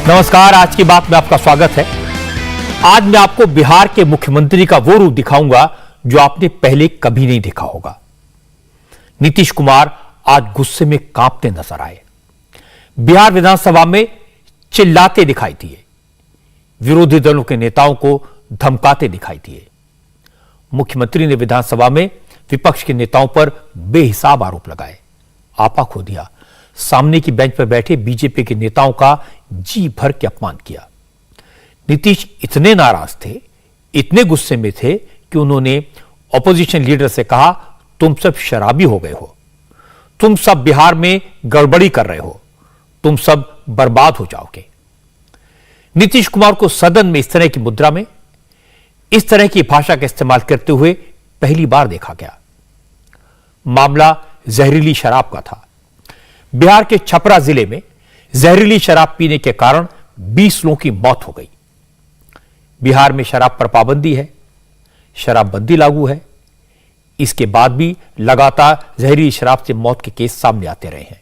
नमस्कार, आज की बात में आपका स्वागत है। आज मैं आपको बिहार के मुख्यमंत्री का वो रूप दिखाऊंगा जो आपने पहले कभी नहीं देखा होगा। नीतीश कुमार आज गुस्से में कांपते नजर आए। बिहार विधानसभा में चिल्लाते दिखाई दिए, विरोधी दलों के नेताओं को धमकाते दिखाई दिए। मुख्यमंत्री ने विधानसभा में विपक्ष के नेताओं पर बेहिसाब आरोप लगाए, आपा खो दिया। सामने की बेंच पर बैठे बीजेपी के नेताओं का जी भर के अपमान किया। नीतीश इतने नाराज थे, इतने गुस्से में थे कि उन्होंने ऑपोजिशन लीडर से कहा, तुम सब शराबी हो गए हो, तुम सब बिहार में गड़बड़ी कर रहे हो, तुम सब बर्बाद हो जाओगे। नीतीश कुमार को सदन में इस तरह की मुद्रा में, इस तरह की भाषा का इस्तेमाल करते हुए पहली बार देखा गया। मामला जहरीली शराब का था। बिहार के छपरा जिले में जहरीली शराब पीने के कारण 20 लोगों की मौत हो गई। बिहार में शराब पर पाबंदी है, शराबबंदी लागू है, इसके बाद भी लगातार जहरीली शराब से मौत के केस सामने आते रहे हैं।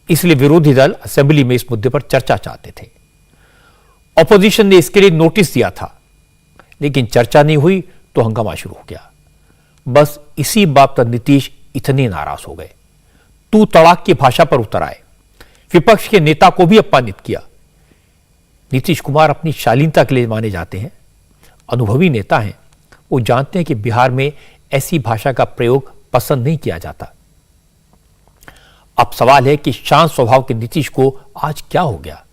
इसलिए विरोधी दल असेंबली में इस मुद्दे पर चर्चा चाहते थे। ऑपोजिशन ने इसके लिए नोटिस दिया था, लेकिन चर्चा नहीं हुई तो हंगामा शुरू हो गया। बस इसी बात पर नीतीश इतने नाराज हो गए, तू तड़ाक की भाषा पर उतर आए, विपक्ष के नेता को भी अपमानित किया। नीतीश कुमार अपनी शालीनता के लिए माने जाते हैं, अनुभवी नेता हैं। वो जानते हैं कि बिहार में ऐसी भाषा का प्रयोग पसंद नहीं किया जाता। अब सवाल है कि शांत स्वभाव के नीतीश को आज क्या हो गया?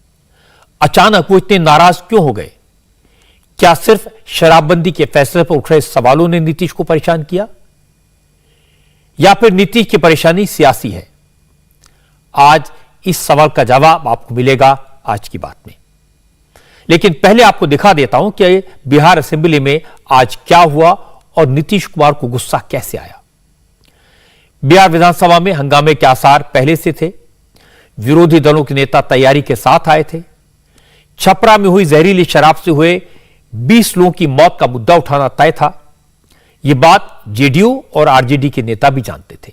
अचानक वो इतने नाराज क्यों हो गए? क्या सिर्फ शराबबंदी के फैसले पर उठ रहे सवालों ने नीतीश को परेशान किया, या फिर नीतीश की परेशानी सियासी है? आज इस सवाल का जवाब आपको मिलेगा आज की बात में। लेकिन पहले आपको दिखा देता हूं कि बिहार असेंबली में आज क्या हुआ और नीतीश कुमार को गुस्सा कैसे आया। बिहार विधानसभा में हंगामे के आसार पहले से थे। विरोधी दलों के नेता तैयारी के साथ आए थे। छपरा में हुई जहरीली शराब से हुए 20 लोगों की मौत का मुद्दा उठाना तय था। यह बात जेडीयू और आरजेडी के नेता भी जानते थे।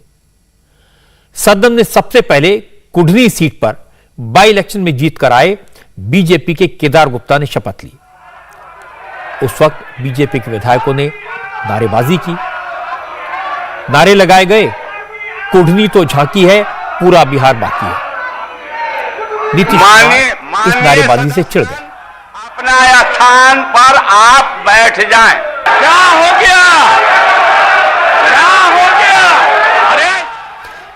सदन ने सबसे पहले कुढ़नी सीट पर बाई इलेक्शन में जीत कर आए बीजेपी के केदार गुप्ता ने शपथ ली। उस वक्त बीजेपी के विधायकों ने नारेबाजी की, नारे लगाए गए, कुढ़नी तो झांकी है, पूरा बिहार बाकी है। नीतीश कुमार इस नारेबाजी से चिढ़ गए। अपना स्थान पर आप बैठ जाएं। क्या हो गया? क्या हो गया? अरे!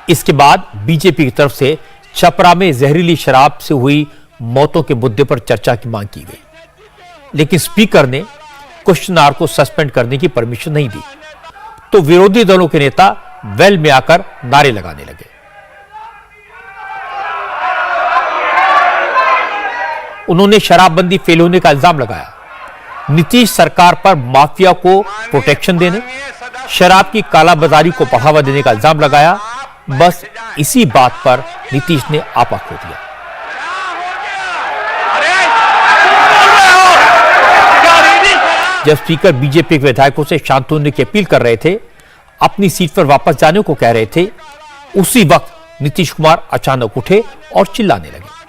इसके बाद बीजेपी की तरफ से छपरा में जहरीली शराब से हुई मौतों के मुद्दे पर चर्चा की मांग की गई, लेकिन स्पीकर ने क्वेश्चन आवर को सस्पेंड करने की परमिशन नहीं दी। तो विरोधी दलों के नेता वेल में आकर नारे लगाने लगे। उन्होंने शराबबंदी फेल होने का इल्जाम लगाया, नीतीश सरकार पर माफिया को प्रोटेक्शन देने, शराब की कालाबाजारी को बढ़ावा देने का इल्जाम लगाया। बस इसी बात पर नीतीश ने आपा खो दिया। जब स्पीकर बीजेपी के विधायकों से शांत होने की अपील कर रहे थे, अपनी सीट पर वापस जाने को कह रहे थे, उसी वक्त नीतीश कुमार अचानक उठे और चिल्लाने लगे।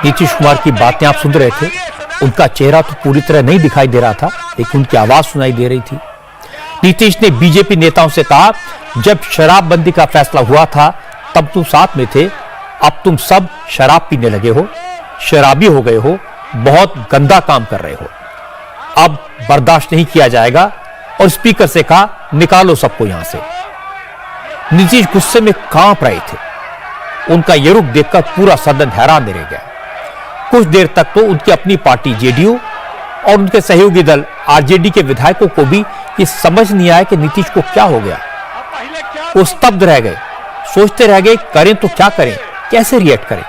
नीतीश कुमार की बातें आप सुन रहे थे। उनका चेहरा तो पूरी तरह नहीं दिखाई दे रहा था, लेकिन उनकी आवाज सुनाई दे रही थी। नीतीश ने बीजेपी नेताओं से कहा, जब शराबबंदी का फैसला हुआ था तब तुम साथ में थे, अब तुम सब शराब पीने लगे हो, शराबी हो गए हो, बहुत गंदा काम कर रहे हो, अब बर्दाश्त नहीं किया जाएगा। और स्पीकर से कहा, निकालो सबको यहां से। नीतीश गुस्से में कांप रहे थे। उनका यह रुख देखकर पूरा सदन हैरान रह गया। कुछ देर तक तो उनकी अपनी पार्टी जेडीयू और उनके सहयोगी दल आरजेडी के विधायकों को भी ये समझ नहीं आया कि नीतीश को क्या हो गया। वो स्तब्ध रह गए, सोचते रह गए, करें तो क्या करें, कैसे रिएक्ट करें।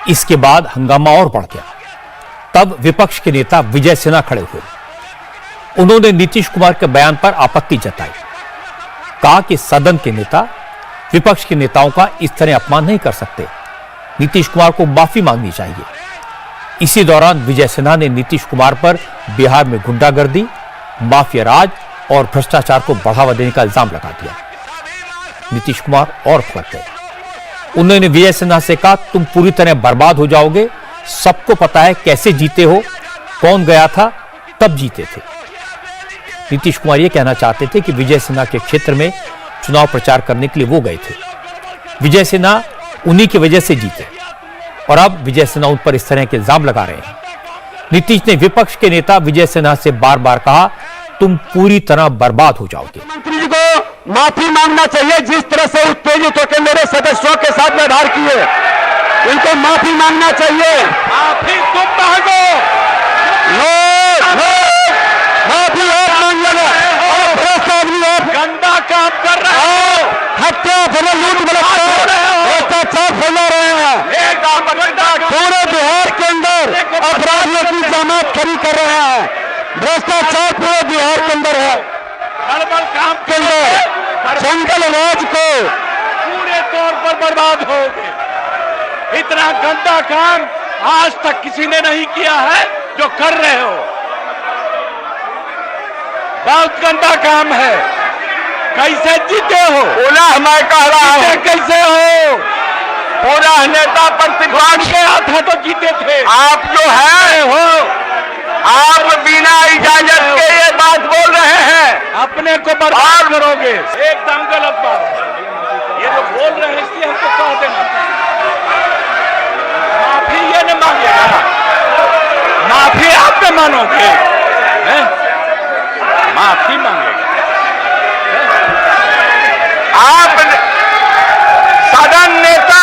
इसके बाद हंगामा और बढ़ गया। तब विपक्ष के नेता विजय सिन्हा खड़े हुए। उन्होंने नीतीश कुमार के बयान पर आपत्ति जताई। कहा कि सदन के नेता विपक्ष के नेताओं का इस तरह अपमान नहीं कर सकते, नीतीश कुमार को माफी मांगनी चाहिए। इसी दौरान विजय सिन्हा ने नीतीश कुमार पर बिहार में गुंडागर्दी, माफिया राज और भ्रष्टाचार को बढ़ावा देने का इल्जाम लगा दिया। नीतीश कुमार और भड़क गए। उन्होंने विजय सिन्हा से कहा, तुम पूरी तरह बर्बाद हो जाओगे, सबको पता है कैसे जीते हो, कौन गया था तब जीते थे। नीतीश कुमार यह कहना चाहते थे कि विजय सिन्हा के क्षेत्र में चुनाव प्रचार करने के लिए वो गए थे, विजय सिन्हा उन्हीं की वजह से जीते, और अब विजय सिन्हा उन पर इस तरह के इल्जाम लगा रहे हैं। नीतीश ने विपक्ष के नेता विजय सिन्हा से बार बार कहा, तुम पूरी तरह बर्बाद हो जाओगे। मंत्री जी को माफी मांगना चाहिए, जिस तरह से उत्तेजित होकर मेरे सदस्यों के साथ व्यवहार किए, इनको माफी मांगना चाहिए। माफी तुम मांगो, माफी आप मांग लेना, और भ्रष्ट आदमी आप गंदा काम कर रहे हो, हत्या लूट भ्रष्टाचार फैला रहे हैं, पूरे बिहार के अंदर अपराधियों की जमात खड़ी कर रहे हैं, भ्रष्टाचार पूरे बिहार के अंदर है, गड़बड़ काम के अंदर जंगल राज को पूरे तौर पर बर्बाद होगे। इतना गंदा काम आज तक किसी ने नहीं किया है जो कर रहे हो, बहुत गंदा काम है। कैसे जीते हो? बोला मैं कह रहा हूं, कैसे हो? पूरा नेता प्रतिपक्ष गया था तो जीते थे। आप जो है हो आप बिना इजाजत के ये बात बोल रहे हैं, अपने को बर्बाद करोगे। एकदम गलत बात है ये जो बोल रहे हैं, इसलिए हमको कह देना, माफी ये न मांगेगा, माफी आप न मानोगे, माफी मांगेगा। आप सदन नेता,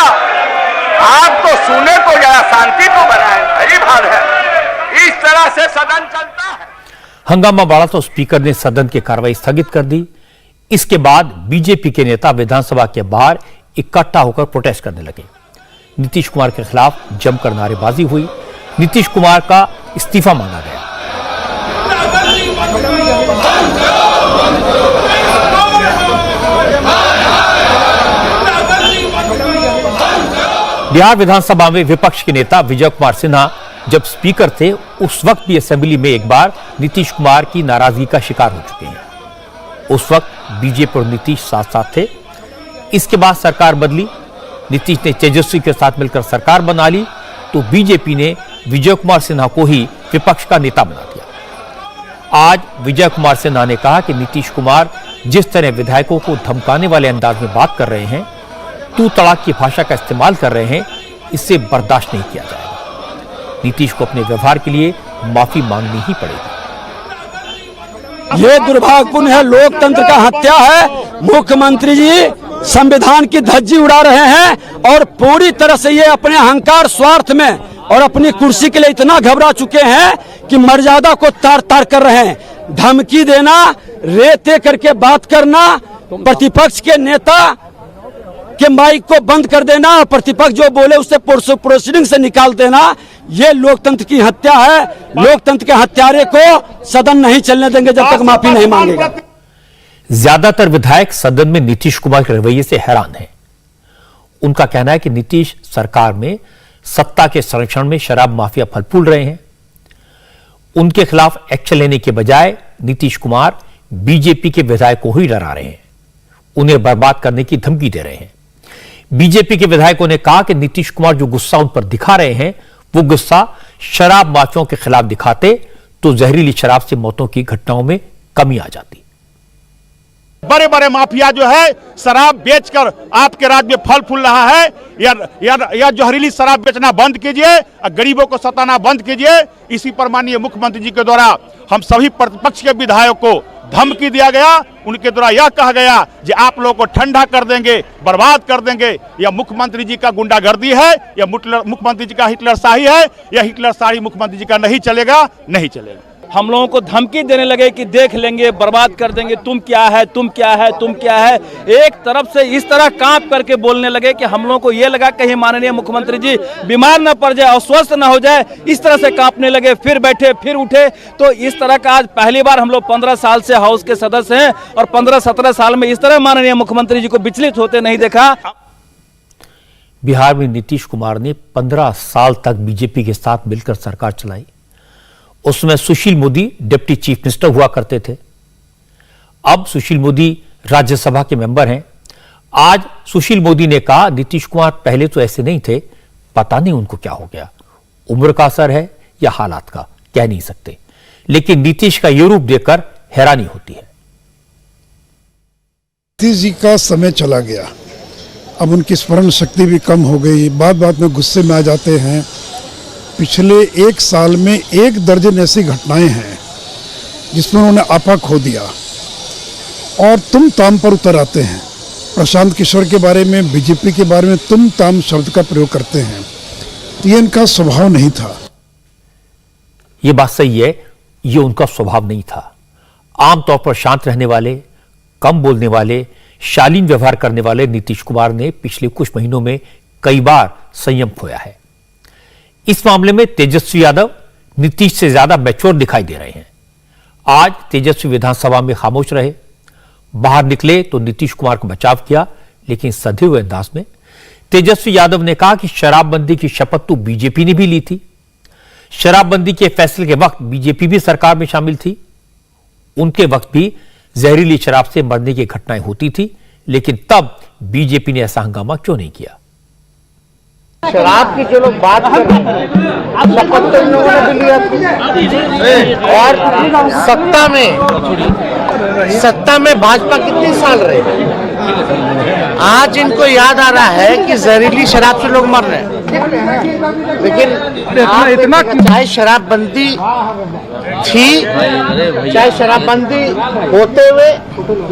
आप तो सुने को जरा शांति तो बनाए, सही बात है, इस तरह से सदन चलता है। हंगामा बढ़ा तो स्पीकर ने सदन की कार्रवाई स्थगित कर दी। इसके बाद बीजेपी के नेता विधानसभा के बाहर इकट्ठा होकर प्रोटेस्ट करने लगे। नीतीश कुमार के खिलाफ जमकर नारेबाजी हुई। नीतीश कुमार का इस्तीफा मांगा गया। बिहार विधानसभा में विपक्ष के नेता विजय कुमार सिन्हा जब स्पीकर थे उस वक्त भी असेंबली में एक बार नीतीश कुमार की नाराजगी का शिकार हो चुके हैं। उस वक्त बीजेपी और नीतीश साथ साथ थे। इसके बाद सरकार बदली, नीतीश ने तेजस्वी के साथ मिलकर सरकार बना ली तो बीजेपी ने विजय कुमार सिन्हा को ही विपक्ष का नेता बना दिया। आज विजय कुमार सिन्हा ने कहा कि नीतीश कुमार जिस तरह विधायकों को धमकाने वाले अंदाज में बात कर रहे हैं, तू तड़ाक की भाषा का इस्तेमाल कर रहे हैं, इससे बर्दाश्त नहीं किया जाएगा। नीतीश को अपने व्यवहार के लिए माफी मांगनी ही पड़ेगी। ये दुर्भाग्यपूर्ण है, लोकतंत्र का हत्या है। मुख्यमंत्री जी संविधान की धज्जी उड़ा रहे हैं और पूरी तरह से ये अपने अहंकार स्वार्थ में और अपनी कुर्सी के लिए इतना घबरा चुके हैं कि मर्यादा को तार तार कर रहे हैं। धमकी देना, रेते करके बात करना, प्रतिपक्ष के नेता के माइक को बंद कर देना और प्रतिपक्ष जो बोले उससे प्रोसीडिंग से निकाल देना, ये लोकतंत्र की हत्या है। लोकतंत्र के हत्यारे को सदन नहीं चलने देंगे जब तक माफी नहीं मांगेगा। ज्यादातर विधायक सदन में नीतीश कुमार के रवैये से हैरान हैं। उनका कहना है कि नीतीश सरकार में सत्ता के संरक्षण में शराब माफिया फल फूल रहे हैं। उनके खिलाफ एक्शन लेने के बजाय नीतीश कुमार बीजेपी के विधायकों ही डरा रहे हैं, उन्हें बर्बाद करने की धमकी दे रहे हैं। बीजेपी के विधायकों ने कहा कि नीतीश कुमार जो गुस्सा उन पर दिखा रहे हैं वो गुस्सा शराब माफियाओं के खिलाफ दिखाते तो जहरीली शराब से मौतों की घटनाओं में कमी आ जाती। बड़े बड़े माफिया जो है शराब बेचकर आपके राज्य में फल फूल रहा है, या जहरीली शराब बेचना बंद कीजिए, गरीबों को सताना बंद कीजिए। इसी पर माननीय मुख्यमंत्री जी के द्वारा हम सभी प्रतिपक्ष के विधायकों को धमकी दिया गया। उनके द्वारा यह कहा गया कि आप लोगों को ठंडा कर देंगे, बर्बाद कर देंगे। यह मुख्यमंत्री जी का गुंडागर्दी है, यह मुख्यमंत्री जी का हिटलरशाही है। यह हिटलरशाही मुख्यमंत्री जी का नहीं चलेगा, नहीं चलेगा। हम लोगों को धमकी देने लगे कि देख लेंगे, बर्बाद कर देंगे, तुम क्या है, तुम क्या है, तुम क्या है। एक तरफ से इस तरह कांप करके बोलने लगे कि हम लोगों को ये लगा कहीं माननीय मुख्यमंत्री जी बीमार न पड़ जाए, अस्वस्थ न हो जाए, इस तरह से कांपने लगे। फिर बैठे, फिर उठे। तो इस तरह का आज पहली बार हम लोग 15 साल से हाउस के सदस्य हैं और 15-17 साल में इस तरह माननीय मुख्यमंत्री जी को विचलित होते नहीं देखा। बिहार में नीतीश कुमार ने 15 साल तक बीजेपी के साथ मिलकर सरकार चलाई। उसमें Sushil Modi deputy chief minister हुआ करते थे। अब सुशील मोदी राज्यसभा के मेंबर हैं। आज सुशील मोदी ने कहा नीतीश कुमार पहले तो ऐसे नहीं थे, पता नहीं उनको क्या हो गया, उम्र का असर है या हालात का, कह नहीं सकते। लेकिन नीतीश का यह रूप देखकर हैरानी होती है। नीतीश जी का समय चला गया, अब उनकी स्मरण शक्ति भी कम हो गई, बात बात में गुस्से में आ जाते हैं। पिछले 1 साल में 1 दर्जन ऐसी घटनाएं हैं जिसमें उन्होंने आपा खो दिया और तुम ताम पर उतर आते हैं। प्रशांत किशोर के बारे में, बीजेपी के बारे में तुम ताम शब्द का प्रयोग करते हैं, तो ये इनका स्वभाव नहीं था। ये बात सही है, ये उनका स्वभाव नहीं था। आमतौर पर शांत रहने वाले, कम बोलने वाले, शालीन व्यवहार करने वाले नीतीश कुमार ने पिछले कुछ महीनों में कई बार संयम खोया है। इस मामले में तेजस्वी यादव नीतीश से ज्यादा मैच्योर दिखाई दे रहे हैं। आज तेजस्वी विधानसभा में खामोश रहे, बाहर निकले तो नीतीश कुमार को बचाव किया, लेकिन सधे हुए अंदाज में। तेजस्वी यादव ने कहा कि शराबबंदी की शपथ तो बीजेपी ने भी ली थी। शराबबंदी के फैसले के वक्त बीजेपी भी सरकार में शामिल थी। उनके वक्त भी जहरीली शराब से मरने की घटनाएं होती थी, लेकिन तब बीजेपी ने ऐसा हंगामा क्यों नहीं किया? शराब की जो लोग बात कर रहे हैं, शपथ तो इन लोगों ने भी लिया था। और सत्ता में भाजपा कितने साल रहे, आज इनको याद आ रहा है कि जहरीली शराब से लोग मर रहे हैं। लेकिन इतना चाहे शराबबंदी थी, चाहे शराबबंदी होते हुए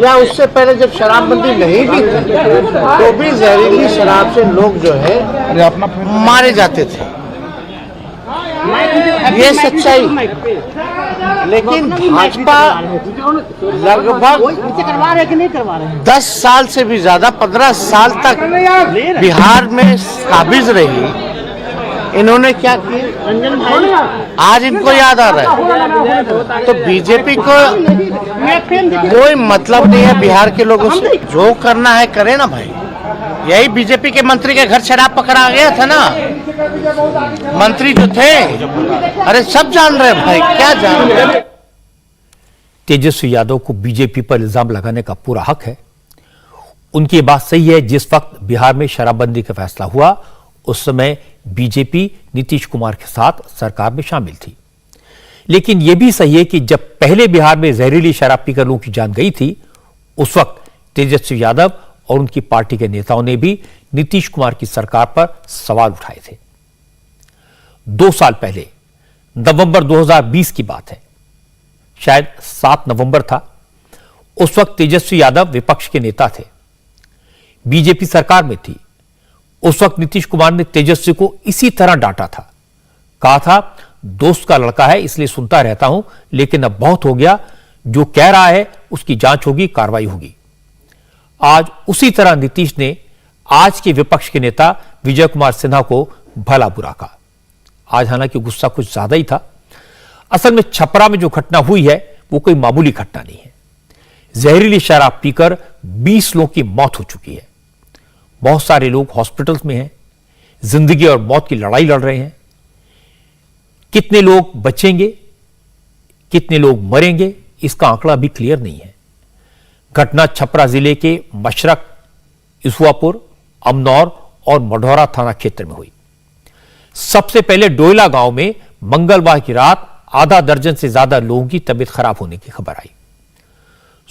या उससे पहले जब शराबबंदी नहीं भी थी, तो भी जहरीली शराब से लोग जो है मारे जाते थे। ये सच्चाई। लेकिन भाजपा लगभग 10 साल से भी ज्यादा, 15 साल तक बिहार में काबिज रही। इन्होंने क्या किया, आज इनको याद आ रहा है। तो बीजेपी को कोई मतलब नहीं है बिहार के लोगों से। जो करना है करे ना भाई, यही बीजेपी के मंत्री के घर शराब पकड़ा गया था ना, मंत्री जो थे। अरे सब जान रहे भाई, क्या जान रहे। तेजस्वी यादव को बीजेपी पर इल्जाम लगाने का पूरा हक है। उनकी बात सही है, जिस वक्त बिहार में शराबबंदी का फैसला हुआ उस समय बीजेपी नीतीश कुमार के साथ सरकार में शामिल थी। लेकिन यह भी सही है कि जब पहले बिहार में जहरीली शराब पीकर लोगों की जान गई थी, उस वक्त तेजस्वी यादव और उनकी पार्टी के नेताओं ने भी नीतीश कुमार की सरकार पर सवाल उठाए थे। 2 साल पहले नवंबर 2020 की बात है, शायद 7 नवंबर था। उस वक्त तेजस्वी यादव विपक्ष के नेता थे, बीजेपी सरकार में थी। उस वक्त नीतीश कुमार ने तेजस्वी को इसी तरह डांटा था, कहा था दोस्त का लड़का है इसलिए सुनता रहता हूं, लेकिन अब बहुत हो गया, जो कह रहा है उसकी जांच होगी, कार्रवाई होगी। आज उसी तरह नीतीश ने आज के विपक्ष के नेता विजय कुमार सिन्हा को भला बुरा कहा। आज हालांकि गुस्सा कुछ ज्यादा ही था। असल में छपरा में जो घटना हुई है वो कोई मामूली घटना नहीं है। जहरीली शराब पीकर 20 लोगों की मौत हो चुकी है। बहुत सारे लोग हॉस्पिटल्स में हैं, जिंदगी और मौत की लड़ाई लड़ रहे हैं। कितने लोग बचेंगे, कितने लोग मरेंगे, इसका आंकड़ा भी क्लियर नहीं है। घटना छपरा जिले के मशरक, इसुआपुर, अमनौर और मढ़ौरा थाना क्षेत्र में हुई। सबसे पहले डोयला गांव में मंगलवार की रात आधा दर्जन से ज्यादा लोगों की तबीयत खराब होने की खबर आई।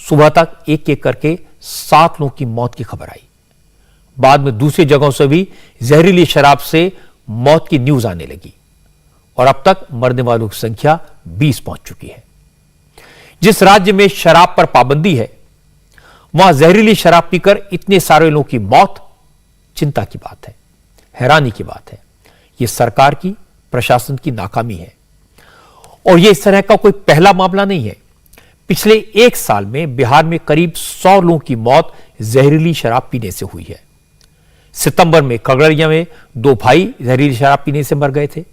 सुबह तक एक एक करके 7 लोगों की मौत की खबर आई। बाद में दूसरी जगहों से भी जहरीली शराब से मौत की न्यूज आने लगी और अब तक मरने वालों की संख्या 20 पहुंच चुकी है। जिस राज्य में शराब पर पाबंदी है, वहां जहरीली शराब पीकर इतने सारे लोगों की मौत चिंता की बात है, हैरानी की बात है। यह सरकार की, प्रशासन की नाकामी है और यह इस तरह का कोई पहला मामला नहीं है। पिछले 1 साल में बिहार में करीब 100 लोगों की मौत जहरीली शराब पीने से हुई है। सितंबर में खगड़िया में 2 भाई जहरीली शराब पीने से मर गए थे।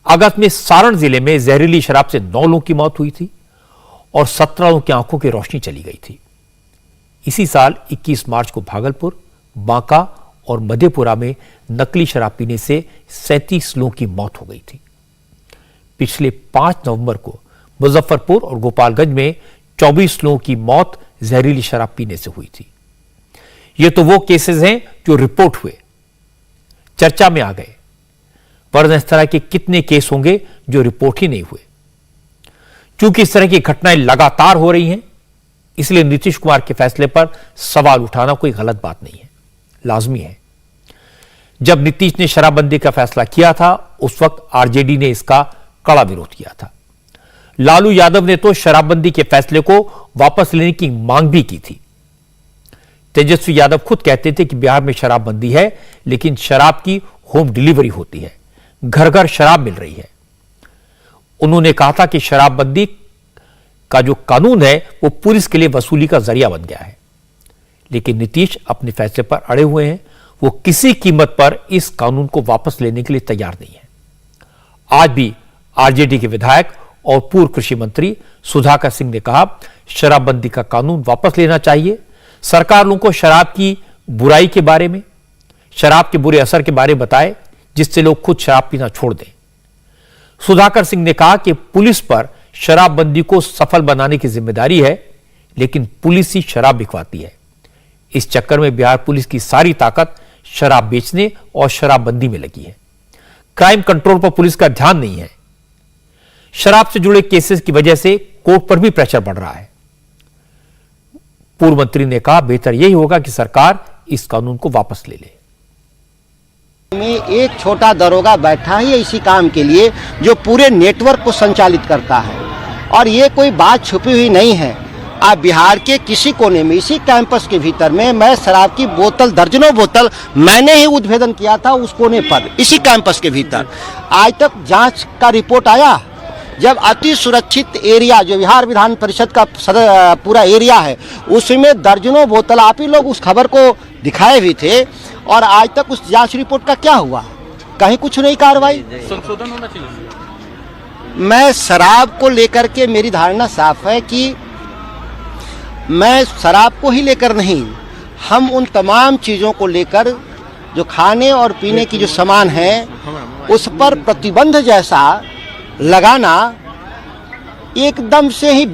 अगस्त में सारण जिले में जहरीली शराब से 9 लोगों की मौत हुई थी और 17 लोगों की आंखों की रोशनी चली गई थी। इसी साल 21 मार्च को भागलपुर, बांका और मधेपुरा में नकली शराब पीने से 37 लोगों की मौत हो गई थी। पिछले 5 नवंबर को मुजफ्फरपुर और गोपालगंज में 24 लोगों की मौत जहरीली शराब पीने से हुई थी। ये तो वो केसेस हैं जो रिपोर्ट हुए, चर्चा में आ गए, वरना इस तरह के कितने केस होंगे जो रिपोर्ट ही नहीं हुए। क्योंकि इस तरह की घटनाएं लगातार हो रही हैं, इसलिए नीतीश कुमार के फैसले पर सवाल उठाना कोई गलत बात नहीं है, लाजमी है। जब नीतीश ने शराबबंदी का फैसला किया था, उस वक्त आरजेडी ने इसका कड़ा विरोध किया था। लालू यादव ने तो शराबबंदी के फैसले को वापस लेने की मांग भी की थी। तेजस्वी यादव खुद कहते थे कि बिहार में शराबबंदी है, लेकिन शराब की होम डिलीवरी होती है, घर घर शराब मिल रही है। उन्होंने कहा था कि शराबबंदी का जो कानून है वो पुलिस के लिए वसूली का जरिया बन गया है। लेकिन नीतीश अपने फैसले पर अड़े हुए हैं। वो किसी कीमत पर इस कानून को वापस लेने के लिए तैयार नहीं है। आज भी आरजेडी के विधायक और पूर्व कृषि मंत्री सुधाकर सिंह ने कहा, शराबबंदी का कानून वापस लेना चाहिए। सरकार लोगों को शराब की बुराई के बारे में, शराब के बुरे असर के बारे में बताए, जिससे लोग खुद शराब पीना छोड़ दें। सुधाकर सिंह ने कहा कि पुलिस पर शराबबंदी को सफल बनाने की जिम्मेदारी है, लेकिन पुलिस ही शराब बिकवाती है। इस चक्कर में बिहार पुलिस की सारी ताकत शराब बेचने और शराबबंदी में लगी है। क्राइम कंट्रोल पर पुलिस का ध्यान नहीं है। शराब से जुड़े केसेस की वजह से कोर्ट पर भी प्रेशर बढ़ रहा है। पूर्व मंत्री ने कहा, बेहतर यही होगा कि सरकार इस कानून को वापस ले ले। में एक छोटा दरोगा बैठा है इसी काम के लिए, जो पूरे नेटवर्क को संचालित करता है। और ये कोई बात छुपी हुई नहीं है। आप बिहार के किसी कोने में, इसी कैंपस के भीतर में, मैं शराब की बोतल, दर्जनों बोतल मैंने ही उद्भेदन किया था उस कोने पर, इसी कैंपस के भीतर। आज तक जांच का रिपोर्ट आया। जब अति सुरक्षित एरिया जो बिहार विधान परिषद का पूरा एरिया है, उसमें दर्जनों बोतल, आप ही लोग उस खबर को दिखाए भी थे, और आज तक उस जांच रिपोर्ट का क्या हुआ? कहीं कुछ नहीं कार्रवाई। संशोधन होना चाहिए। मैं शराब को लेकर के, मेरी धारणा साफ है कि मैं शराब को ही लेकर नहीं, हम उन तमाम चीज़ों को लेकर जो खाने और पीने की जो सामान है उस पर प्रतिबंध जैसा लगाना एकदम से ही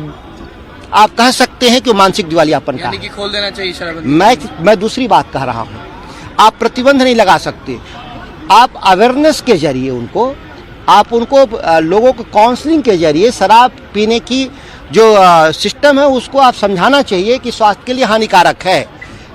आप कह सकते हैं कि मानसिक दिवालियापन का है। खोल देना चाहिए शराब। मैं दूसरी बात कह रहा हूँ, आप प्रतिबंध नहीं लगा सकते, आप अवेयरनेस के जरिए उनको लोगों को काउंसलिंग के जरिए शराब पीने की जो सिस्टम है उसको आप समझाना चाहिए कि स्वास्थ्य के लिए हानिकारक है।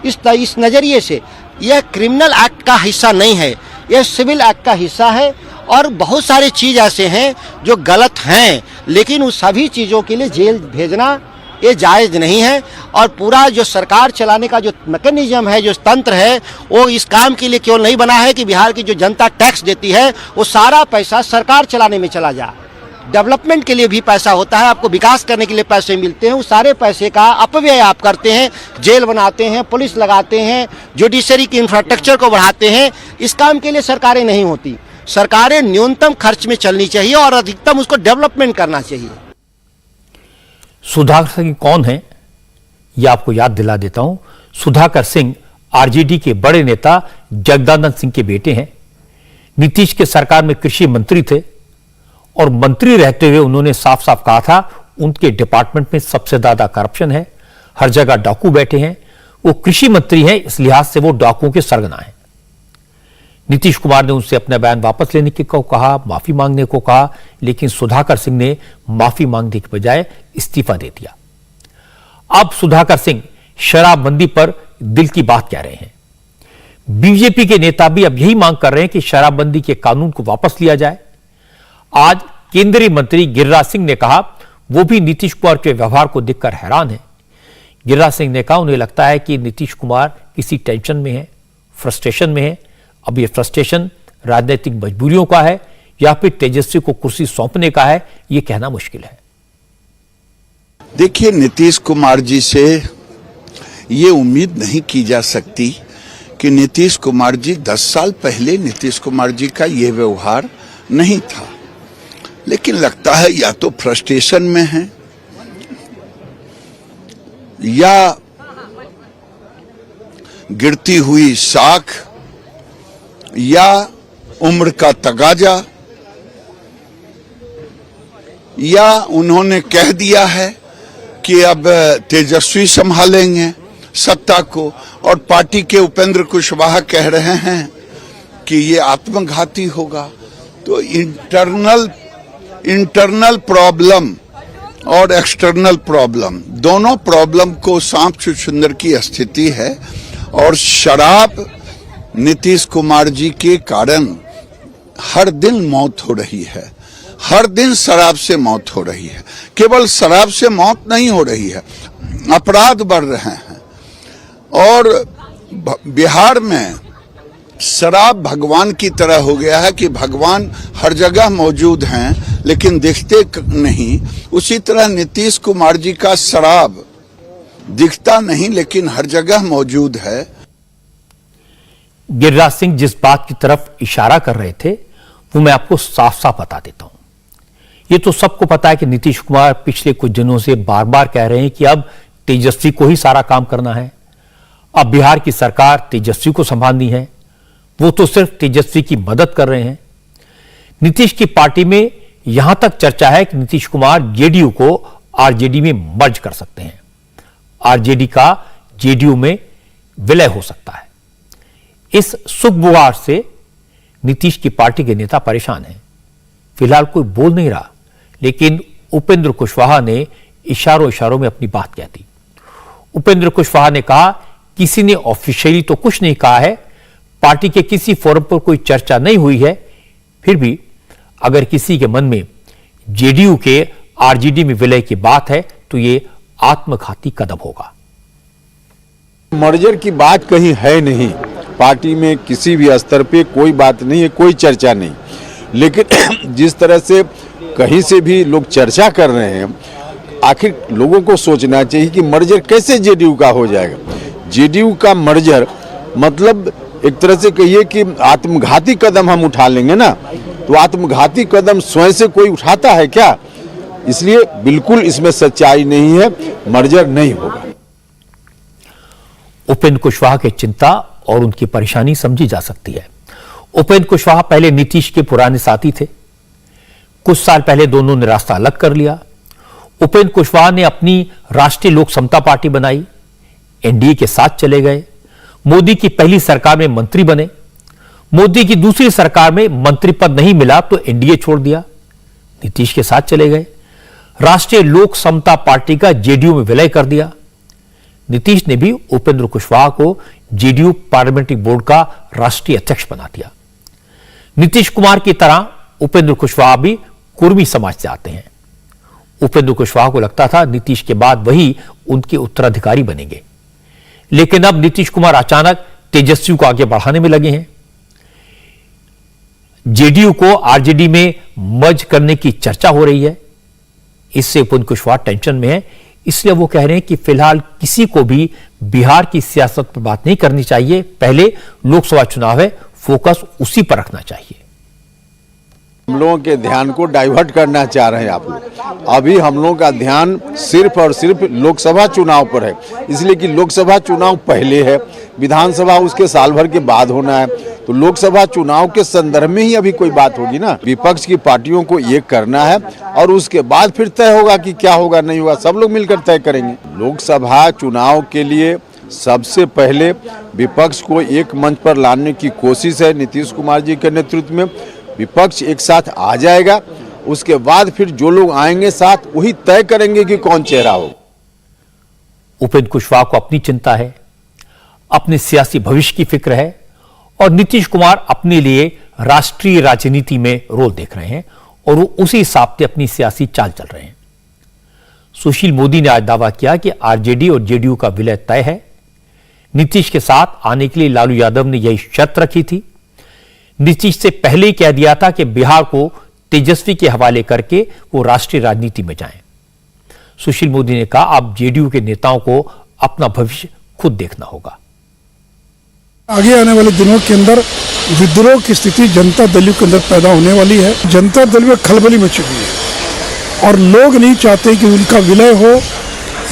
इस नज़रिए से यह क्रिमिनल एक्ट का हिस्सा नहीं है, यह सिविल एक्ट का हिस्सा है। और बहुत सारे चीज़ ऐसे हैं जो गलत हैं, लेकिन उस सभी चीज़ों के लिए जेल भेजना ये जायज़ नहीं है। और पूरा जो सरकार चलाने का जो मैकेनिज्म है, जो तंत्र है, वो इस काम के लिए केवल नहीं बना है कि बिहार की जो जनता टैक्स देती है वो सारा पैसा सरकार चलाने में चला जाए। डेवलपमेंट के लिए भी पैसा होता है, आपको विकास करने के लिए पैसे मिलते हैं, उस सारे पैसे का अपव्यय आप करते हैं, जेल बनाते हैं, पुलिस लगाते हैं, जुडिशरी की इंफ्रास्ट्रक्चर को बढ़ाते हैं। इस काम के लिए सरकारें नहीं होती। सरकारें न्यूनतम खर्च में चलनी चाहिए और अधिकतम उसको डेवलपमेंट करना चाहिए। सुधाकर सिंह कौन है, यह आपको याद दिला देता हूं। सुधाकर सिंह आरजेडी के बड़े नेता जगदानंद सिंह के बेटे हैं। नीतीश के सरकार में कृषि मंत्री थे और मंत्री रहते हुए उन्होंने साफ साफ कहा था उनके डिपार्टमेंट में सबसे ज्यादा करप्शन है, हर जगह डाकू बैठे हैं। वो कृषि मंत्री हैं, इस लिहाज से वो डाकुओं के सरगना हैं। नीतीश कुमार ने उनसे अपना बयान वापस लेने को कहा, माफी मांगने को कहा, लेकिन सुधाकर सिंह ने माफी मांगने के बजाय इस्तीफा दे दिया। अब सुधाकर सिंह शराबबंदी पर दिल की बात कह रहे हैं। बीजेपी के नेता भी अब यही मांग कर रहे हैं कि शराबबंदी के कानून को वापस लिया जाए। आज केंद्रीय मंत्री गिरिराज सिंह ने कहा वो भी नीतीश कुमार के व्यवहार को देखकर हैरान है। गिरिराज सिंह ने कहा उन्हें लगता है कि नीतीश कुमार किसी टेंशन में है, फ्रस्ट्रेशन में है। अब ये फ्रस्ट्रेशन राजनीतिक मजबूरियों का है या फिर तेजस्वी को कुर्सी सौंपने का है, ये कहना मुश्किल है। देखिए, नीतीश कुमार जी से ये उम्मीद नहीं की जा सकती कि नीतीश कुमार जी 10 साल पहले नीतीश कुमार जी का ये व्यवहार नहीं था। लेकिन लगता है या तो फ्रस्ट्रेशन में है या गिरती हुई साख या उम्र का तगाजा या उन्होंने कह दिया है कि अब तेजस्वी संभालेंगे सत्ता को और पार्टी के उपेंद्र कुशवाहा कह रहे हैं कि ये आत्मघाती होगा। तो इंटरनल प्रॉब्लम और एक्सटर्नल प्रॉब्लम, दोनों प्रॉब्लम को सांप छुछुंदर की स्थिति है। और शराब नीतीश कुमार जी के कारण हर दिन मौत हो रही है, हर दिन शराब से मौत हो रही है। केवल शराब से मौत नहीं हो रही है, अपराध बढ़ रहे हैं। और बिहार में शराब भगवान की तरह हो गया है कि भगवान हर जगह मौजूद हैं लेकिन दिखते नहीं। उसी तरह नीतीश कुमार जी का शराब दिखता नहीं लेकिन हर जगह मौजूद है। गिरिराज सिंह जिस बात की तरफ इशारा कर रहे थे वो मैं आपको साफ साफ बता देता हूं। ये तो सबको पता है कि नीतीश कुमार पिछले कुछ दिनों से बार बार कह रहे हैं कि अब तेजस्वी को ही सारा काम करना है, अब बिहार की सरकार तेजस्वी को संभालनी है। वो तो सिर्फ तेजस्वी की मदद कर रहे हैं। नीतीश की पार्टी में यहां तक चर्चा है कि नीतीश कुमार जेडीयू को आरजेडी में मर्ज कर सकते हैं, आरजेडी का जेडीयू में विलय हो सकता है। इस सुखबुआर से नीतीश की पार्टी के नेता परेशान हैं। फिलहाल कोई बोल नहीं रहा, लेकिन उपेंद्र कुशवाहा ने इशारों इशारों में अपनी बात कह दी। उपेंद्र कुशवाहा ने कहा किसी ने ऑफिशियली तो कुछ नहीं कहा है, पार्टी के किसी फोरम पर कोई चर्चा नहीं हुई है, फिर भी अगर किसी के मन में जेडीयू के आरजेडी में विलय की बात है तो ये आत्मघाती कदम होगा। मर्जर की बात कहीं है नहीं, पार्टी में किसी भी स्तर पे कोई बात नहीं है, कोई चर्चा नहीं। लेकिन जिस तरह से कहीं से भी लोग चर्चा कर रहे हैं, आखिर लोगों को सोचना चाहिए कि मर्जर कैसे जेडीयू का हो जाएगा। जेडीयू का मर्जर मतलब एक तरह से कहिए कि आत्मघाती कदम हम उठा लेंगे ना, तो आत्मघाती कदम स्वयं से कोई उठाता है क्या? इसलिए बिल्कुल इसमें सच्चाई नहीं है, मर्जर नहीं होगा। उपेंद्र कुशवाहा की चिंता और उनकी परेशानी समझी जा सकती है। उपेंद्र कुशवाहा पहले नीतीश के पुराने साथी थे। कुछ साल पहले दोनों ने रास्ता अलग कर लिया। उपेंद्र कुशवाहा ने अपनी राष्ट्रीय लोक समता पार्टी बनाई, एनडीए के साथ चले गए। मोदी की पहली सरकार में मंत्री बने। मोदी की दूसरी सरकार में मंत्री पद नहीं मिला तो एनडीए छोड़ दिया, नीतीश के साथ चले गए। राष्ट्रीय लोक समता पार्टी का जेडीयू में विलय कर दिया। नीतीश ने भी उपेंद्र कुशवाहा को जेडीयू पार्लियामेंट्री बोर्ड का राष्ट्रीय अध्यक्ष बना दिया। नीतीश कुमार की तरह उपेंद्र कुशवाहा भी कुर्मी समाज से आते हैं। उपेंद्र कुशवाहा को लगता था नीतीश के बाद वही उनके उत्तराधिकारी बनेंगे, लेकिन अब नीतीश कुमार अचानक तेजस्वी को आगे बढ़ाने में लगे हैं। जेडीयू को आरजेडी में मर्ज करने की चर्चा हो रही है। इससे उपेंद्र कुशवाहा टेंशन में है, इसलिए वो कह रहे हैं कि फिलहाल किसी को भी बिहार की सियासत पर बात नहीं करनी चाहिए। पहले लोकसभा चुनाव है, फोकस उसी पर रखना चाहिए। हम लोगों के ध्यान को डाइवर्ट करना चाह रहे हैं आप लोग। अभी हम लोगों का ध्यान सिर्फ और सिर्फ लोकसभा चुनाव पर है, इसलिए कि लोकसभा चुनाव पहले है, विधानसभा उसके साल भर के बाद होना है। तो लोकसभा चुनाव के संदर्भ में ही अभी कोई बात होगी ना। विपक्ष की पार्टियों को ये करना है और उसके बाद फिर तय होगा कि क्या होगा नहीं होगा, सब लोग मिलकर तय करेंगे। लोकसभा चुनाव के लिए सबसे पहले विपक्ष को एक मंच पर लाने की कोशिश है। नीतीश कुमार जी के नेतृत्व में विपक्ष एक साथ आ जाएगा, उसके बाद फिर जो लोग आएंगे साथ वही तय करेंगे कि कौन चेहरा हो। उपेंद्र कुशवाहा को अपनी चिंता है, अपने सियासी भविष्य की फिक्र है और नीतीश कुमार अपने लिए राष्ट्रीय राजनीति में रोल देख रहे हैं और वो उसी हिसाब से अपनी सियासी चाल चल रहे हैं। सुशील मोदी ने आज दावा किया कि आरजेडी और जेडीयू का विलय तय है। नीतीश के साथ आने के लिए लालू यादव ने यही शर्त रखी थी। नीतीश से पहले ही कह दिया था कि बिहार को तेजस्वी के हवाले करके वो राष्ट्रीय राजनीति में जाएं। सुशील मोदी ने कहा अब जेडीयू के नेताओं को अपना भविष्य खुद देखना होगा। आगे आने वाले दिनों के अंदर विद्रोह की स्थिति जनता दल के अंदर पैदा होने वाली है। जनता दल में खलबली मच चुकी है और लोग नहीं चाहते कि उनका विलय हो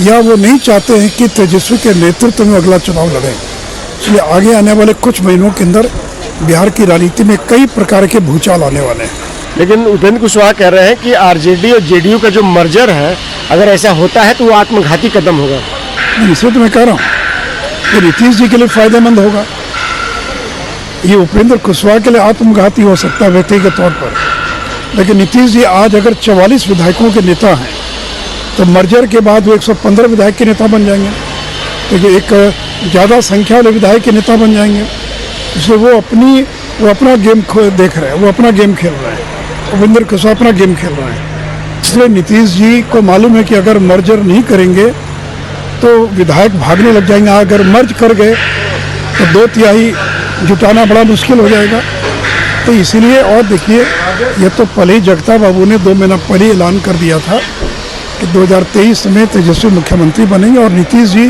या वो नहीं चाहते हैं कि तेजस्वी के नेतृत्व में अगला चुनाव लड़े। इसलिए आगे आने वाले कुछ महीनों के अंदर बिहार की राजनीति में कई प्रकार के भूचाल आने वाले हैं। लेकिन उपेंद्र कुशवाहा कह रहे हैं कि आरजेडी और जेडीयू का जो मर्जर है, अगर ऐसा होता है तो वो आत्मघाती कदम होगा। इसलिए तो मैं कह रहा हूँ कि नीतीश जी के लिए फायदेमंद होगा। ये उपेंद्र कुशवाहा के लिए आत्मघाती हो सकता है व्यक्तिगत तौर पर, लेकिन नीतीश जी आज अगर 44 विधायकों के नेता हैं तो मर्जर के बाद वो 115 विधायक के नेता बन जाएंगे, क्योंकि एक ज़्यादा संख्या वाले विधायक के नेता बन जाएंगे। इसलिए वो अपना गेम देख रहे हैं, वो अपना गेम खेल रहे हैं। उपेंद्र कुशवाहा अपना गेम खेल रहे हैं। इसलिए नीतीश जी को मालूम है कि अगर मर्जर नहीं करेंगे तो विधायक भागने लग जाएंगे। अगर मर्ज कर गए तो 2/3 जुटाना बड़ा मुश्किल हो जाएगा। तो इसीलिए, और देखिए ये तो पहले ही जगता बाबू ने 2 महीना पहले ऐलान कर दिया था कि 2023 में तेजस्वी मुख्यमंत्री बनेंगे और नीतीश जी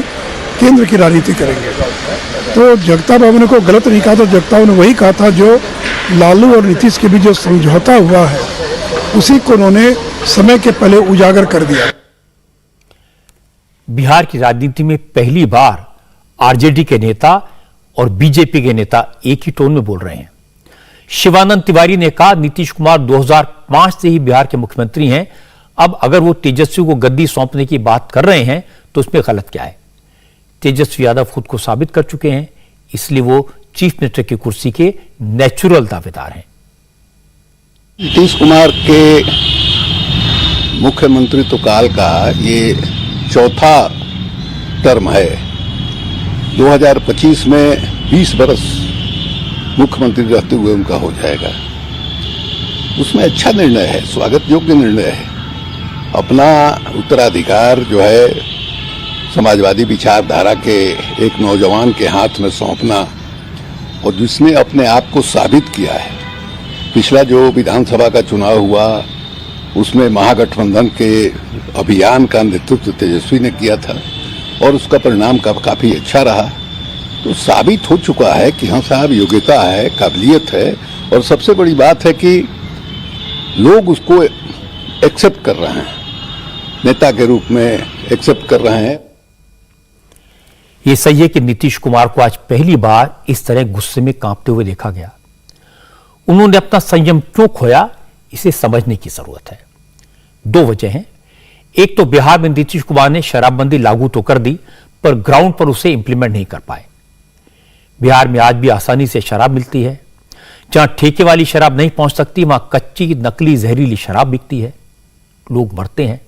केंद्र की राजनीति करेंगे। तो जगता बाबू ने कोई गलत नहीं कहा था। जगता बाबू ने वही कहा था जो लालू और नीतीश के बीच जो समझौता हुआ है उसी को उन्होंने समय के पहले उजागर कर दिया। बिहार की राजनीति में पहली बार आरजेडी के नेता और बीजेपी के नेता एक ही टोन में बोल रहे हैं। शिवानंद तिवारी ने कहा नीतीश कुमार 2005 से ही बिहार के मुख्यमंत्री हैं, अब अगर वो तेजस्वी को गद्दी सौंपने की बात कर रहे हैं तो उसमें गलत क्या है। तेजस्वी यादव खुद को साबित कर चुके हैं, इसलिए वो चीफ मिनिस्टर की कुर्सी के नेचुरल दावेदार हैं। नीतीश कुमार के मुख्यमंत्रित्व काल का ये चौथा टर्म है। 2025 में 20 बरस मुख्यमंत्री रहते हुए उनका हो जाएगा। उसमें अच्छा निर्णय है, स्वागत योग्य निर्णय है। अपना उत्तराधिकार जो है समाजवादी विचारधारा के एक नौजवान के हाथ में सौंपना, और जिसने अपने आप को साबित किया है। पिछला जो विधानसभा का चुनाव हुआ उसमें महागठबंधन के अभियान का नेतृत्व तेजस्वी ने किया था और उसका परिणाम काफी अच्छा रहा। तो साबित हो चुका है कि हाँ साहब, योग्यता है, काबिलियत है, और सबसे बड़ी बात है कि लोग उसको एक्सेप्ट कर रहे हैं, नेता के रूप में एक्सेप्ट कर रहे हैं। यह सही है कि नीतीश कुमार को आज पहली बार इस तरह गुस्से में कांपते हुए देखा गया। उन्होंने अपना संयम क्यों खोया, इसे समझने की जरूरत है। दो वजह हैं। एक तो बिहार में नीतीश कुमार ने शराबबंदी लागू तो कर दी, पर ग्राउंड पर उसे इंप्लीमेंट नहीं कर पाए। बिहार में आज भी आसानी से शराब मिलती है। जहां ठेके वाली शराब नहीं पहुंच सकती, वहां कच्ची नकली जहरीली शराब बिकती है, लोग मरते हैं।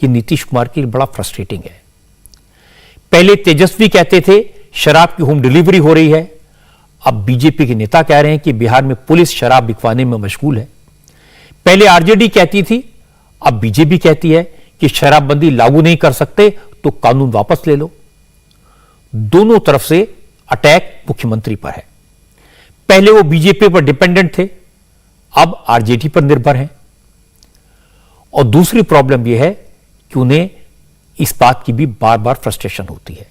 ये नीतीश कुमार के लिए बड़ा फ्रस्ट्रेटिंग है। पहले तेजस्वी कहते थे शराब की होम डिलीवरी हो रही है, अब बीजेपी के नेता कह रहे हैं कि बिहार में पुलिस शराब बिकवाने में मशगूल है। पहले आरजेडी कहती थी, अब बीजेपी कहती है कि शराबबंदी लागू नहीं कर सकते तो कानून वापस ले लो। दोनों तरफ से अटैक मुख्यमंत्री पर है। पहले वो बीजेपी पर डिपेंडेंट थे, अब आरजेडी पर निर्भर हैं। और दूसरी प्रॉब्लम यह है कि उन्हें इस बात की भी बार बार फ्रस्ट्रेशन होती है।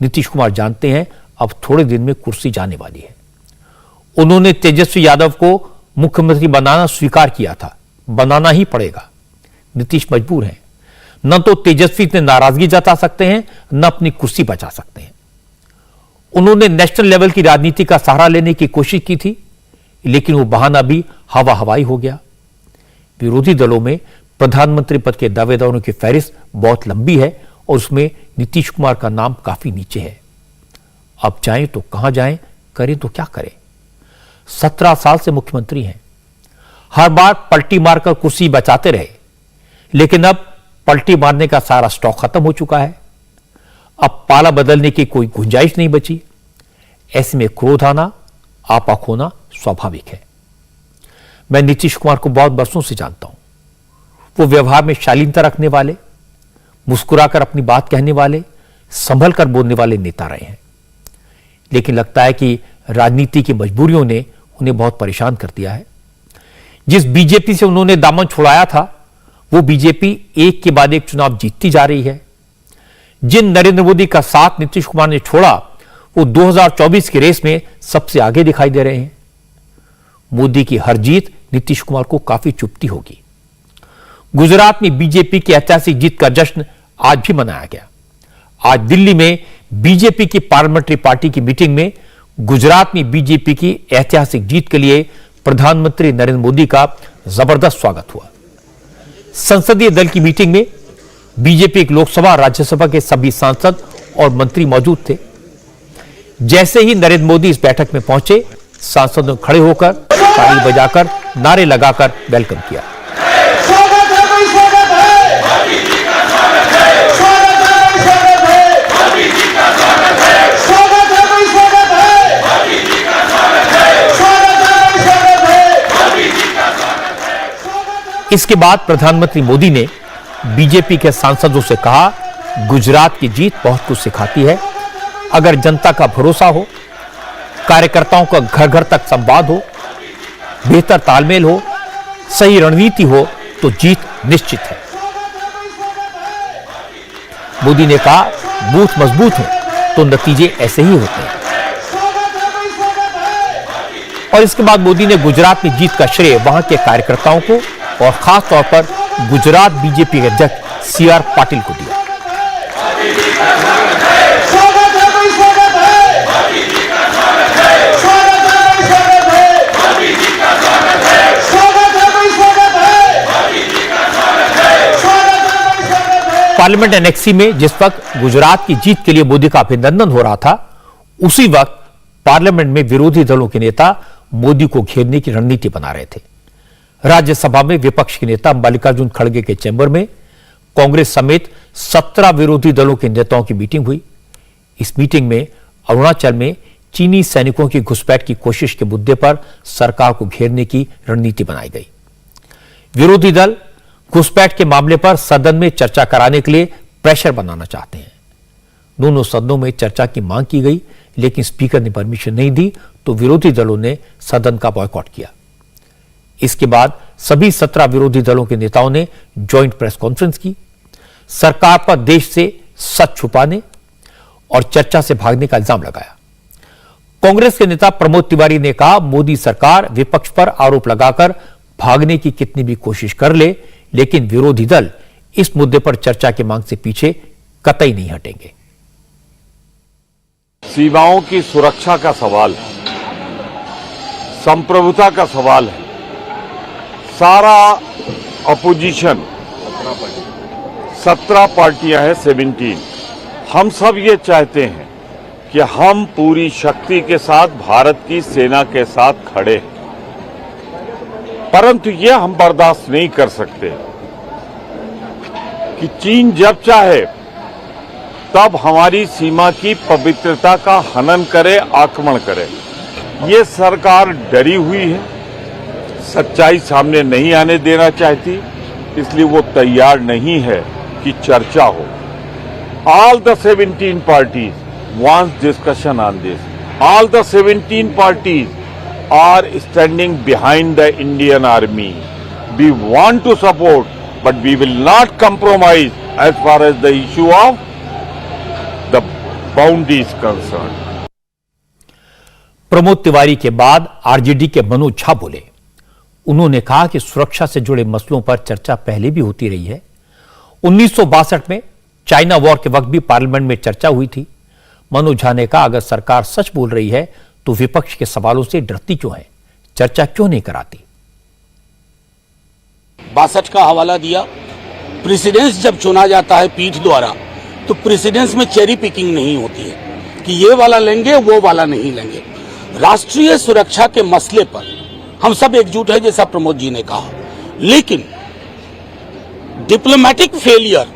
नीतीश कुमार जानते हैं अब थोड़े दिन में कुर्सी जाने वाली है। उन्होंने तेजस्वी यादव को मुख्यमंत्री बनाना स्वीकार किया था, बनाना ही पड़ेगा। नीतीश मजबूर हैं। न तो तेजस्वी से नाराजगी जता सकते हैं, न अपनी कुर्सी बचा सकते हैं। उन्होंने नेशनल लेवल की राजनीति का सहारा लेने की कोशिश की थी, लेकिन वो बहाना भी हवा हवाई हो गया। विरोधी दलों में प्रधानमंत्री पद के दावेदारों की फहरिस्त बहुत लंबी है और उसमें नीतीश कुमार का नाम काफी नीचे है। अब जाएं तो कहां जाएं, करें तो क्या करें। 17 साल से मुख्यमंत्री हैं, हर बार पलटी मारकर कुर्सी बचाते रहे, लेकिन अब पलटी मारने का सारा स्टॉक खत्म हो चुका है। अब पाला बदलने की कोई गुंजाइश नहीं बची। ऐसे में क्रोध आना, आपा खोना स्वाभाविक है। मैं नीतीश कुमार को बहुत बरसों से जानता हूं। वो व्यवहार में शालीनता रखने वाले, मुस्कुराकर अपनी बात कहने वाले, संभल कर बोलने वाले नेता रहे हैं। लेकिन लगता है कि राजनीति की मजबूरियों ने उन्हें बहुत परेशान कर दिया है। जिस बीजेपी से उन्होंने दामन छुड़ाया था, वो बीजेपी एक के बाद एक चुनाव जीतती जा रही है। जिन नरेंद्र मोदी का साथ नीतीश कुमार ने छोड़ा, वो 2024 की रेस में सबसे आगे दिखाई दे रहे हैं। मोदी की हर जीत नीतीश कुमार को काफी चुभती होगी। गुजरात में बीजेपी की ऐतिहासिक जीत का जश्न आज भी मनाया गया। आज दिल्ली में बीजेपी की पार्लियामेंट्री पार्टी की मीटिंग में गुजरात में बीजेपी की ऐतिहासिक जीत के लिए प्रधानमंत्री नरेंद्र मोदी का जबरदस्त स्वागत हुआ। संसदीय दल की मीटिंग में बीजेपी की लोकसभा राज्यसभा के सभी सांसद और मंत्री मौजूद थे। जैसे ही नरेंद्र मोदी इस बैठक में पहुंचे, सांसदों ने खड़े होकर ताली बजाकर नारे लगाकर वेलकम किया। इसके बाद प्रधानमंत्री मोदी ने बीजेपी के सांसदों से कहा, गुजरात की जीत बहुत कुछ सिखाती है। अगर जनता का भरोसा हो, कार्यकर्ताओं का घर घर तक संवाद हो, बेहतर तालमेल हो, सही रणनीति हो, तो जीत निश्चित है। मोदी ने कहा, बूथ मजबूत हो तो नतीजे ऐसे ही होते हैं। और इसके बाद मोदी ने गुजरात में जीत का श्रेय वहां के कार्यकर्ताओं को और खास तौर पर गुजरात बीजेपी के अध्यक्ष सीआर पाटिल को दिया। पार्लियामेंट एनेक्सी में जिस वक्त गुजरात की जीत के लिए मोदी का अभिनंदन हो रहा था, उसी वक्त पार्लियामेंट में विरोधी दलों के नेता मोदी को घेरने की रणनीति बना रहे थे। राज्यसभा में विपक्ष के नेता मल्लिकार्जुन खड़गे के चैम्बर में कांग्रेस समेत 17 विरोधी दलों के नेताओं की मीटिंग हुई। इस मीटिंग में अरुणाचल में चीनी सैनिकों की घुसपैठ की कोशिश के मुद्दे पर सरकार को घेरने की रणनीति बनाई गई। विरोधी दल घुसपैठ के मामले पर सदन में चर्चा कराने के लिए प्रेशर बनाना चाहते हैं। दोनों सदनों में चर्चा की मांग की गई, लेकिन स्पीकर ने परमिशन नहीं दी, तो विरोधी दलों ने सदन का बॉयकॉट किया। इसके बाद सभी 17 विरोधी दलों के नेताओं ने ज्वाइंट प्रेस कॉन्फ्रेंस की। सरकार पर देश से सच छुपाने और चर्चा से भागने का इल्जाम लगाया। कांग्रेस के नेता प्रमोद तिवारी ने कहा, मोदी सरकार विपक्ष पर आरोप लगाकर भागने की कितनी भी कोशिश कर ले, लेकिन विरोधी दल इस मुद्दे पर चर्चा की मांग से पीछे कतई नहीं हटेंगे। सीमाओं की सुरक्षा का सवाल है, संप्रभुता का सवाल है। सारा अपोजिशन 17 पार्टियां हैं, 17। हम सब ये चाहते हैं कि हम पूरी शक्ति के साथ भारत की सेना के साथ खड़े हैं, परंतु ये हम बर्दाश्त नहीं कर सकते कि चीन जब चाहे तब हमारी सीमा की पवित्रता का हनन करे, आक्रमण करे। ये सरकार डरी हुई है, सच्चाई सामने नहीं आने देना चाहती, इसलिए वो तैयार नहीं है कि चर्चा हो। All the 17 parties wants discussion on this. All the 17 parties are standing behind the Indian Army. We want to support, but we will not compromise as far as the issue of the boundary is concerned. Pramod Tiwari के बाद RJD के मनोज झा बोले। उन्होंने कहा कि सुरक्षा से जुड़े मसलों पर चर्चा पहले भी होती रही है। 1962 में चाइना वॉर के वक्त भी पार्लियामेंट में चर्चा हुई थी। मनोज झा ने कहा, अगर सरकार सच बोल रही है तो विपक्ष के सवालों से डरती क्यों है, चर्चा क्यों नहीं कराती। 62 का हवाला दिया। प्रेसिडेंस जब चुना जाता है पीठ द्वारा तो प्रेसिडेंस में चेरी पिकिंग नहीं होती है कि ये वाला लेंगे वो वाला नहीं लेंगे। राष्ट्रीय सुरक्षा के मसले पर हम सब एकजुट है, जैसा प्रमोद जी ने कहा, लेकिन डिप्लोमेटिक फेलियर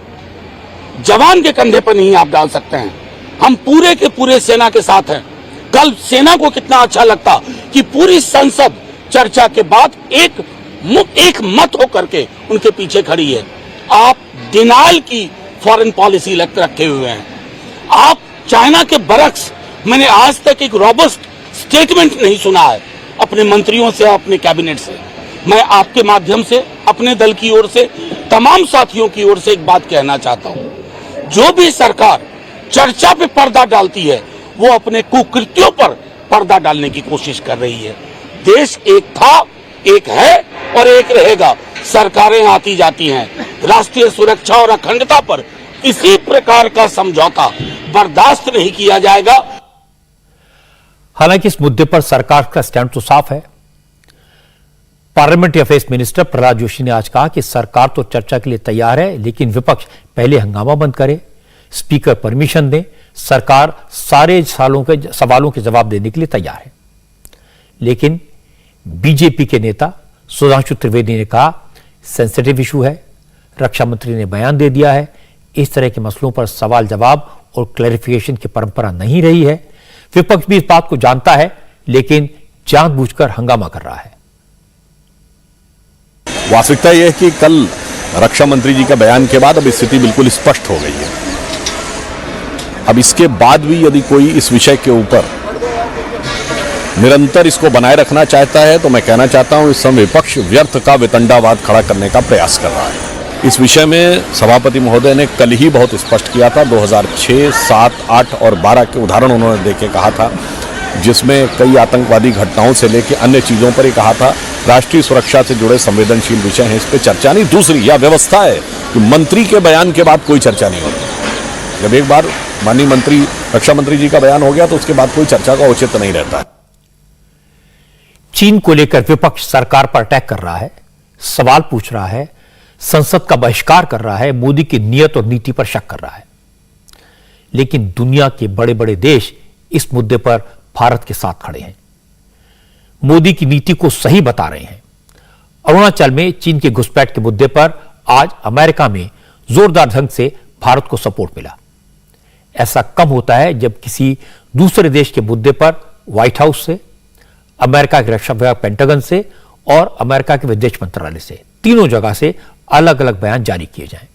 जवान के कंधे पर नहीं आप डाल सकते हैं। हम पूरे के पूरे सेना के साथ हैं। कल सेना को कितना अच्छा लगता कि पूरी संसद चर्चा के बाद एक मत होकर के उनके पीछे खड़ी है। आप डिनाइल की फॉरेन पॉलिसी रखे हुए हैं। आप चाइना के बरक्स, मैंने आज तक एक रोबस्ट स्टेटमेंट नहीं सुना है अपने मंत्रियों से, अपने कैबिनेट से। मैं आपके माध्यम से अपने दल की ओर से, तमाम साथियों की ओर से एक बात कहना चाहता हूं, जो भी सरकार चर्चा पे पर्दा डालती है वो अपने कुकृत्यों पर पर्दा डालने की कोशिश कर रही है। देश एक था, एक है और एक रहेगा। सरकारें आती जाती हैं। राष्ट्रीय सुरक्षा और अखंडता पर किसी प्रकार का समझौता बर्दाश्त नहीं किया जाएगा। हालांकि इस मुद्दे पर सरकार का स्टैंड तो साफ है। Parliamentary affairs minister Prahlad Joshi ने आज कहा कि सरकार तो चर्चा के लिए तैयार है, लेकिन विपक्ष पहले हंगामा बंद करे, स्पीकर परमिशन दे, सरकार सारे सवालों के जवाब देने के लिए तैयार है। लेकिन बीजेपी के नेता सुधांशु त्रिवेदी ने कहा, सेंसिटिव इशू है, रक्षा मंत्री ने बयान दे दिया है, इस तरह के मसलों पर सवाल जवाब और क्लैरिफिकेशन की परंपरा नहीं रही है। विपक्ष भी इस बात को जानता है, लेकिन जानबूझकर हंगामा कर रहा है। वास्तविकता यह है कि कल रक्षा मंत्री जी का बयान के बाद अब स्थिति बिल्कुल स्पष्ट हो गई है। अब इसके बाद भी यदि कोई इस विषय के ऊपर निरंतर इसको बनाए रखना चाहता है तो मैं कहना चाहता हूं, इस समय विपक्ष व्यर्थ का वितंडावाद खड़ा करने का प्रयास कर रहा है। इस विषय में सभापति महोदय ने कल ही बहुत स्पष्ट किया था। 2006, 7, 8 और 12 के उदाहरण उन्होंने देके कहा था, जिसमें कई आतंकवादी घटनाओं से लेकर अन्य चीजों पर ही कहा था। राष्ट्रीय सुरक्षा से जुड़े संवेदनशील विषय हैं, इस पर चर्चा नहीं। दूसरी यह व्यवस्था है कि मंत्री के बयान के बाद कोई चर्चा नहीं होती। जब एक बार माननीय मंत्री, रक्षा मंत्री जी का बयान हो गया तो उसके बाद कोई चर्चा का औचित्य नहीं रहता। चीन को लेकर विपक्ष सरकार पर अटैक कर रहा है, सवाल पूछ रहा है, संसद का बहिष्कार कर रहा है, मोदी की नीयत और नीति पर शक कर रहा है। लेकिन दुनिया के बड़े बड़े देश इस मुद्दे पर भारत के साथ खड़े हैं, मोदी की नीति को सही बता रहे हैं। अरुणाचल में चीन के घुसपैठ के मुद्दे पर आज अमेरिका में जोरदार ढंग से भारत को सपोर्ट मिला। ऐसा कम होता है जब किसी दूसरे देश के मुद्दे पर व्हाइट हाउस से, अमेरिका के रक्षा विभाग पेंटागन से और अमेरिका के विदेश मंत्रालय से, तीनों जगह से अलग अलग बयान जारी किए जाएं।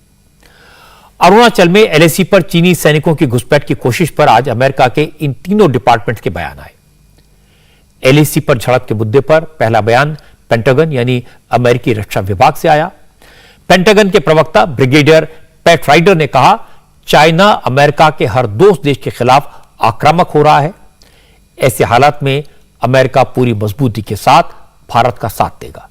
अरुणाचल में एलएसी पर चीनी सैनिकों की घुसपैठ की कोशिश पर आज अमेरिका के इन तीनों डिपार्टमेंट के बयान आए। एलएसी पर झड़प के मुद्दे पर पहला बयान पेंटागन यानी अमेरिकी रक्षा विभाग से आया। पेंटागन के प्रवक्ता ब्रिगेडियर पैट राइडर ने कहा, चाइना अमेरिका के हर दोस्त देश के खिलाफ आक्रामक हो रहा है। ऐसे हालात में अमेरिका पूरी मजबूती के साथ भारत का साथ देगा।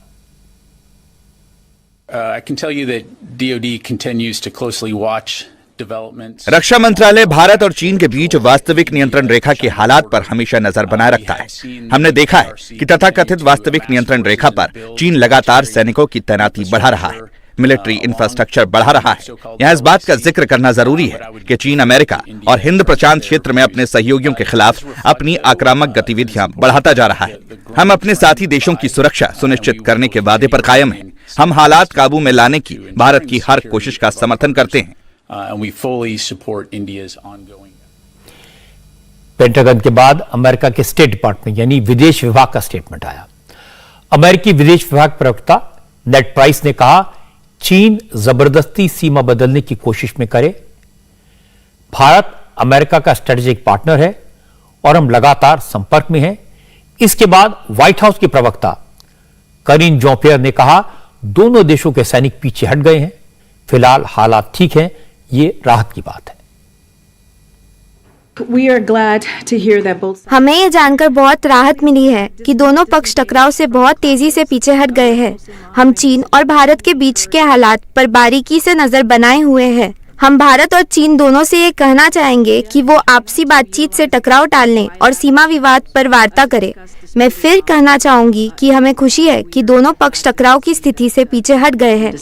I can tell you that DoD continues to closely watch रक्षा मंत्रालय भारत और चीन के बीच वास्तविक नियंत्रण रेखा के हालात पर हमेशा नजर बनाए रखता है। हमने देखा है कि तथाकथित वास्तविक नियंत्रण रेखा पर चीन लगातार सैनिकों की तैनाती बढ़ा रहा है, मिलिट्री इंफ्रास्ट्रक्चर बढ़ा रहा है। यहाँ इस बात का जिक्र करना जरूरी है कि चीन अमेरिका और हिंद प्रशांत क्षेत्र में अपने सहयोगियों के खिलाफ अपनी आक्रामक गतिविधियां बढ़ाता जा रहा है। हम अपने साथी देशों की सुरक्षा सुनिश्चित करने के वादे पर कायम हैं। हम हालात काबू में लाने की भारत की हर कोशिश का समर्थन करते हैं। पेंटागन के बाद अमेरिका के स्टेट डिपार्टमेंट यानी विदेश विभाग का स्टेटमेंट आया। अमेरिकी विदेश विभाग प्रवक्ता नेड प्राइस ने कहा, चीन जबरदस्ती सीमा बदलने की कोशिश में करे। भारत अमेरिका का स्ट्रेटेजिक पार्टनर है और हम लगातार संपर्क में हैं। इसके बाद व्हाइट हाउस की प्रवक्ता करीन जॉन-पियर्रे ने कहा, दोनों देशों के सैनिक पीछे हट गए हैं, फिलहाल हालात ठीक हैं, ये राहत की बात है। हमें ये जानकर बहुत राहत मिली है कि दोनों पक्ष टकराव से बहुत तेजी से पीछे हट गए हैं। हम चीन और भारत के बीच के हालात पर बारीकी से नजर बनाए हुए हैं। हम भारत और चीन दोनों से ये कहना चाहेंगे कि वो आपसी बातचीत से टकराव टालने और सीमा विवाद पर वार्ता करें। मैं फिर कहना चाहूंगी कि हमें खुशी है कि दोनों पक्ष टकराव की स्थिति से पीछे हट गए हैं।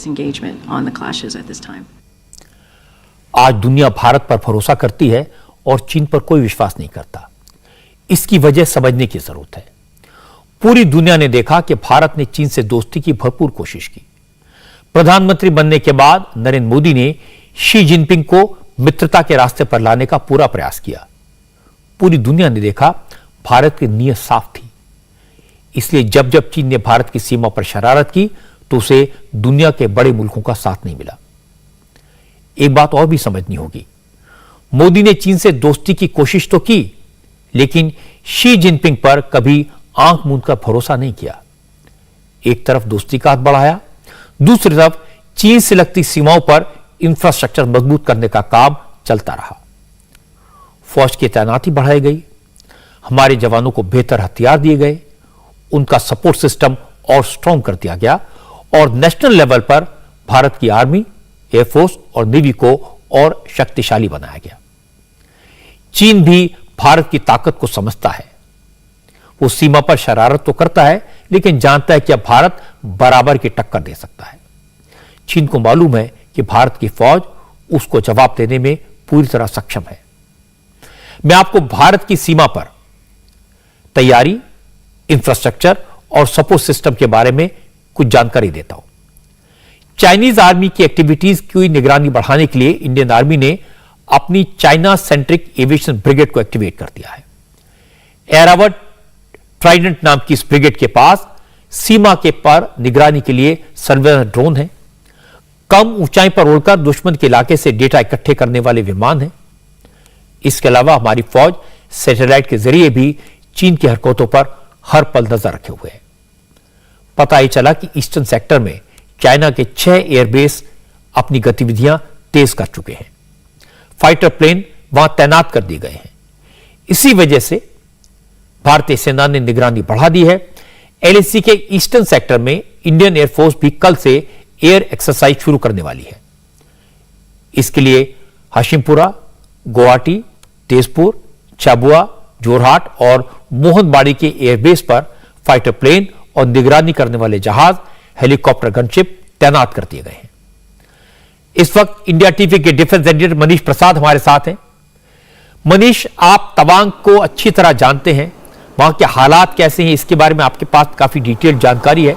आज दुनिया भारत पर भरोसा करती है और चीन पर कोई विश्वास नहीं करता। इसकी वजह समझने की जरूरत है। पूरी दुनिया ने देखा कि भारत ने चीन से दोस्ती की भरपूर कोशिश की। प्रधानमंत्री बनने के बाद नरेंद्र मोदी ने शी जिनपिंग को मित्रता के रास्ते पर लाने का पूरा प्रयास किया। पूरी दुनिया ने देखा भारत की नीयत साफ थी। इसलिए जब जब चीन ने भारत की सीमा पर शरारत की तो उसे दुनिया के बड़े मुल्कों का साथ नहीं मिला। एक बात और भी समझनी होगी, मोदी ने चीन से दोस्ती की कोशिश तो की, लेकिन शी जिनपिंग पर कभी आंख मूंद कर भरोसा नहीं किया। एक तरफ दोस्ती का हाथ बढ़ाया, दूसरी तरफ चीन से लगती सीमाओं पर इंफ्रास्ट्रक्चर मजबूत करने का काम चलता रहा। फौज की तैनाती बढ़ाई गई, हमारे जवानों को बेहतर हथियार दिए गए, उनका सपोर्ट सिस्टम और स्ट्रांग कर दिया गया और नेशनल लेवल पर भारत की आर्मी, एयरफोर्स और नेवी को और शक्तिशाली बनाया गया। चीन भी भारत की ताकत को समझता है। वो सीमा पर शरारत तो करता है, लेकिन जानता है कि अब भारत बराबर की टक्कर दे सकता है। चीन को मालूम है कि भारत की फौज उसको जवाब देने में पूरी तरह सक्षम है। मैं आपको भारत की सीमा पर तैयारी, इंफ्रास्ट्रक्चर और सपोर्ट सिस्टम के बारे में कुछ जानकारी देता हूं। चाइनीज आर्मी की एक्टिविटीज की निगरानी बढ़ाने के लिए इंडियन आर्मी ने अपनी चाइना सेंट्रिक एविएशन ब्रिगेड को एक्टिवेट कर दिया है। एरावट ट्राइडेंट नाम की इस ब्रिगेड के पास सीमा के पर निगरानी के लिए सर्वेलेंस ड्रोन है, कम ऊंचाई पर उड़कर दुश्मन के इलाके से डेटा इकट्ठे करने वाले विमान हैं। इसके अलावा हमारी फौज सैटेलाइट के जरिए भी चीन की हरकतों पर हर पल नजर रखे हुए है। पता ही चला कि ईस्टर्न सेक्टर में चाइना के 6 एयरबेस अपनी गतिविधियां तेज कर चुके हैं। फाइटर प्लेन वहां तैनात कर दिए गए हैं। इसी वजह से भारतीय सेना ने निगरानी बढ़ा दी है। एलएसी के ईस्टर्न सेक्टर में इंडियन एयरफोर्स भी कल से एयर एक्सरसाइज शुरू करने वाली है। इसके लिए हाशिमपुरा, गुवाहाटी, तेजपुर, झाबुआ, जोरहाट और मोहनबाड़ी के एयरबेस पर फाइटर प्लेन और निगरानी करने वाले जहाज, हेलीकॉप्टर, गनशिप तैनात कर दिए गए हैं। इस वक्त इंडिया टीवी के डिफेंस एडिटर मनीष प्रसाद हमारे साथ हैं। मनीष, आप तवांग को अच्छी तरह जानते हैं, वहां के हालात कैसे हैं, इसके बारे में आपके पास काफी डिटेल्ड जानकारी है।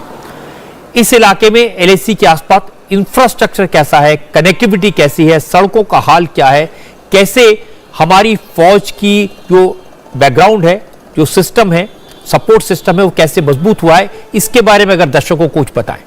इस इलाके में एलएसी के आसपास इंफ्रास्ट्रक्चर कैसा है, कनेक्टिविटी कैसी है, सड़कों का हाल क्या है, कैसे हमारी फौज की जो बैकग्राउंड है, जो सिस्टम है, सपोर्ट सिस्टम है, वो कैसे मजबूत हुआ है, इसके बारे में अगर दर्शकों को कुछ बताएं।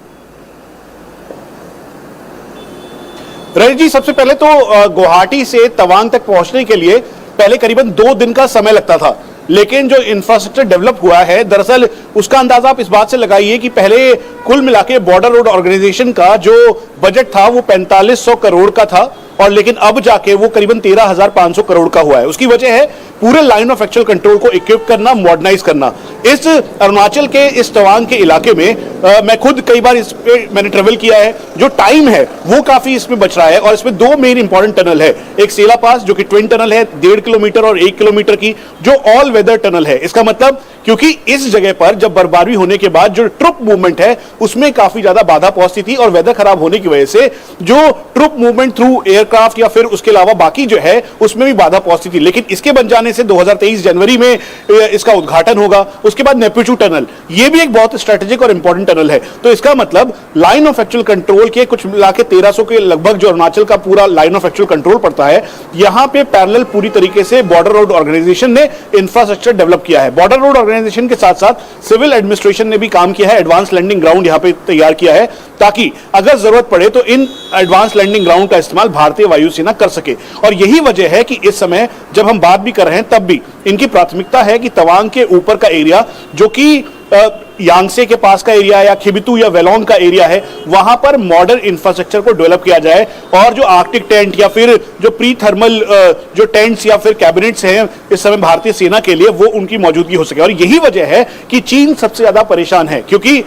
रणजीत जी, सबसे पहले तो गुवाहाटी से तवांग तक पहुंचने के लिए पहले करीबन 2 दिन का समय लगता था, लेकिन जो इंफ्रास्ट्रक्चर डेवलप हुआ है, दरअसल उसका अंदाजा आप इस बात से लगाइए कि पहले कुल मिला के बॉर्डर रोड ऑर्गेनाइजेशन का जो बजट था वो 4500 करोड़ का था और लेकिन अब जाके वो करीबन 13,500 करोड़ का हुआ है। उसकी वजह है पूरे लाइन ऑफ एक्चुअल कंट्रोल को इक्विप करना, मॉडर्नाइज करना। इस अरुणाचल के इस तवांग के इलाके में मैं खुद कई बार इस पे मैंने ट्रेवल किया है। जो टाइम है वो काफी इसमें बच रहा है और इसमें दो मेन इंपॉर्टेंट टनल है। एक सेला पास जो कि ट्विन टनल है 1.5 किलोमीटर और 1 किलोमीटर की, जो ऑल वेदर टनल है। इसका मतलब क्योंकि इस जगह पर जब बर्फबारी होने के बाद जो ट्रुप मूवमेंट है उसमें काफी ज्यादा बाधा पहुंचती थी और वेदर खराब होने की वजह से जो ट्रुप मूवमेंट थ्रू एयरक्राफ्ट या फिर उसके अलावा बाकी जो है उसमें भी बाधा पहुंचती थी। लेकिन इसके बन जाने से 2023 जनवरी में इसका उद्घाटन होगा। उसके बाद नेपुचू टनल, ये भी एक बहुत स्ट्रेटेजिक और इंपॉर्टेंट टनल है। तो इसका मतलब लाइन ऑफ एक्चुअल कंट्रोल के कुछ मिला के 1300 के लगभग जो अरुणाचल का पूरा लाइन ऑफ एक्चुअल कंट्रोल पड़ता है, यहां पे पैरेलल पूरी तरीके से बॉर्डर रोड ऑर्गेनाइजेशन ने इंफ्रास्ट्रक्चर डेवलप किया है। बॉर्डर रोड ऑर्गेनाइजेशन के साथ साथ सिविल एडमिनिस्ट्रेशन ने भी काम किया है, एडवांस लैंडिंग ग्राउंड यहां पे तैयार किया है ताकि अगर जरूरत पड़े तो इन एडवांस लैंडिंग ग्राउंड का इस्तेमाल भारतीय वायुसेना कर सके। और यही वजह है कि इस समय जब हम बात भी कर रहे हैं तब भी इनकी प्राथमिकता है कि तवांग के ऊपर का एरिया जो कि यांगसे के पास का एरिया या खिबितू या वेलोंग का एरिया है, वहां पर मॉडर्न इंफ्रास्ट्रक्चर को डेवलप किया जाए और जो आर्कटिक टेंट या फिर जो प्री थर्मल जो टेंट्स या फिर कैबिनेट्स हैं इस समय भारतीय सेना के लिए, वो उनकी मौजूदगी हो सके। और यही वजह है कि चीन सबसे ज्यादा परेशान है क्योंकि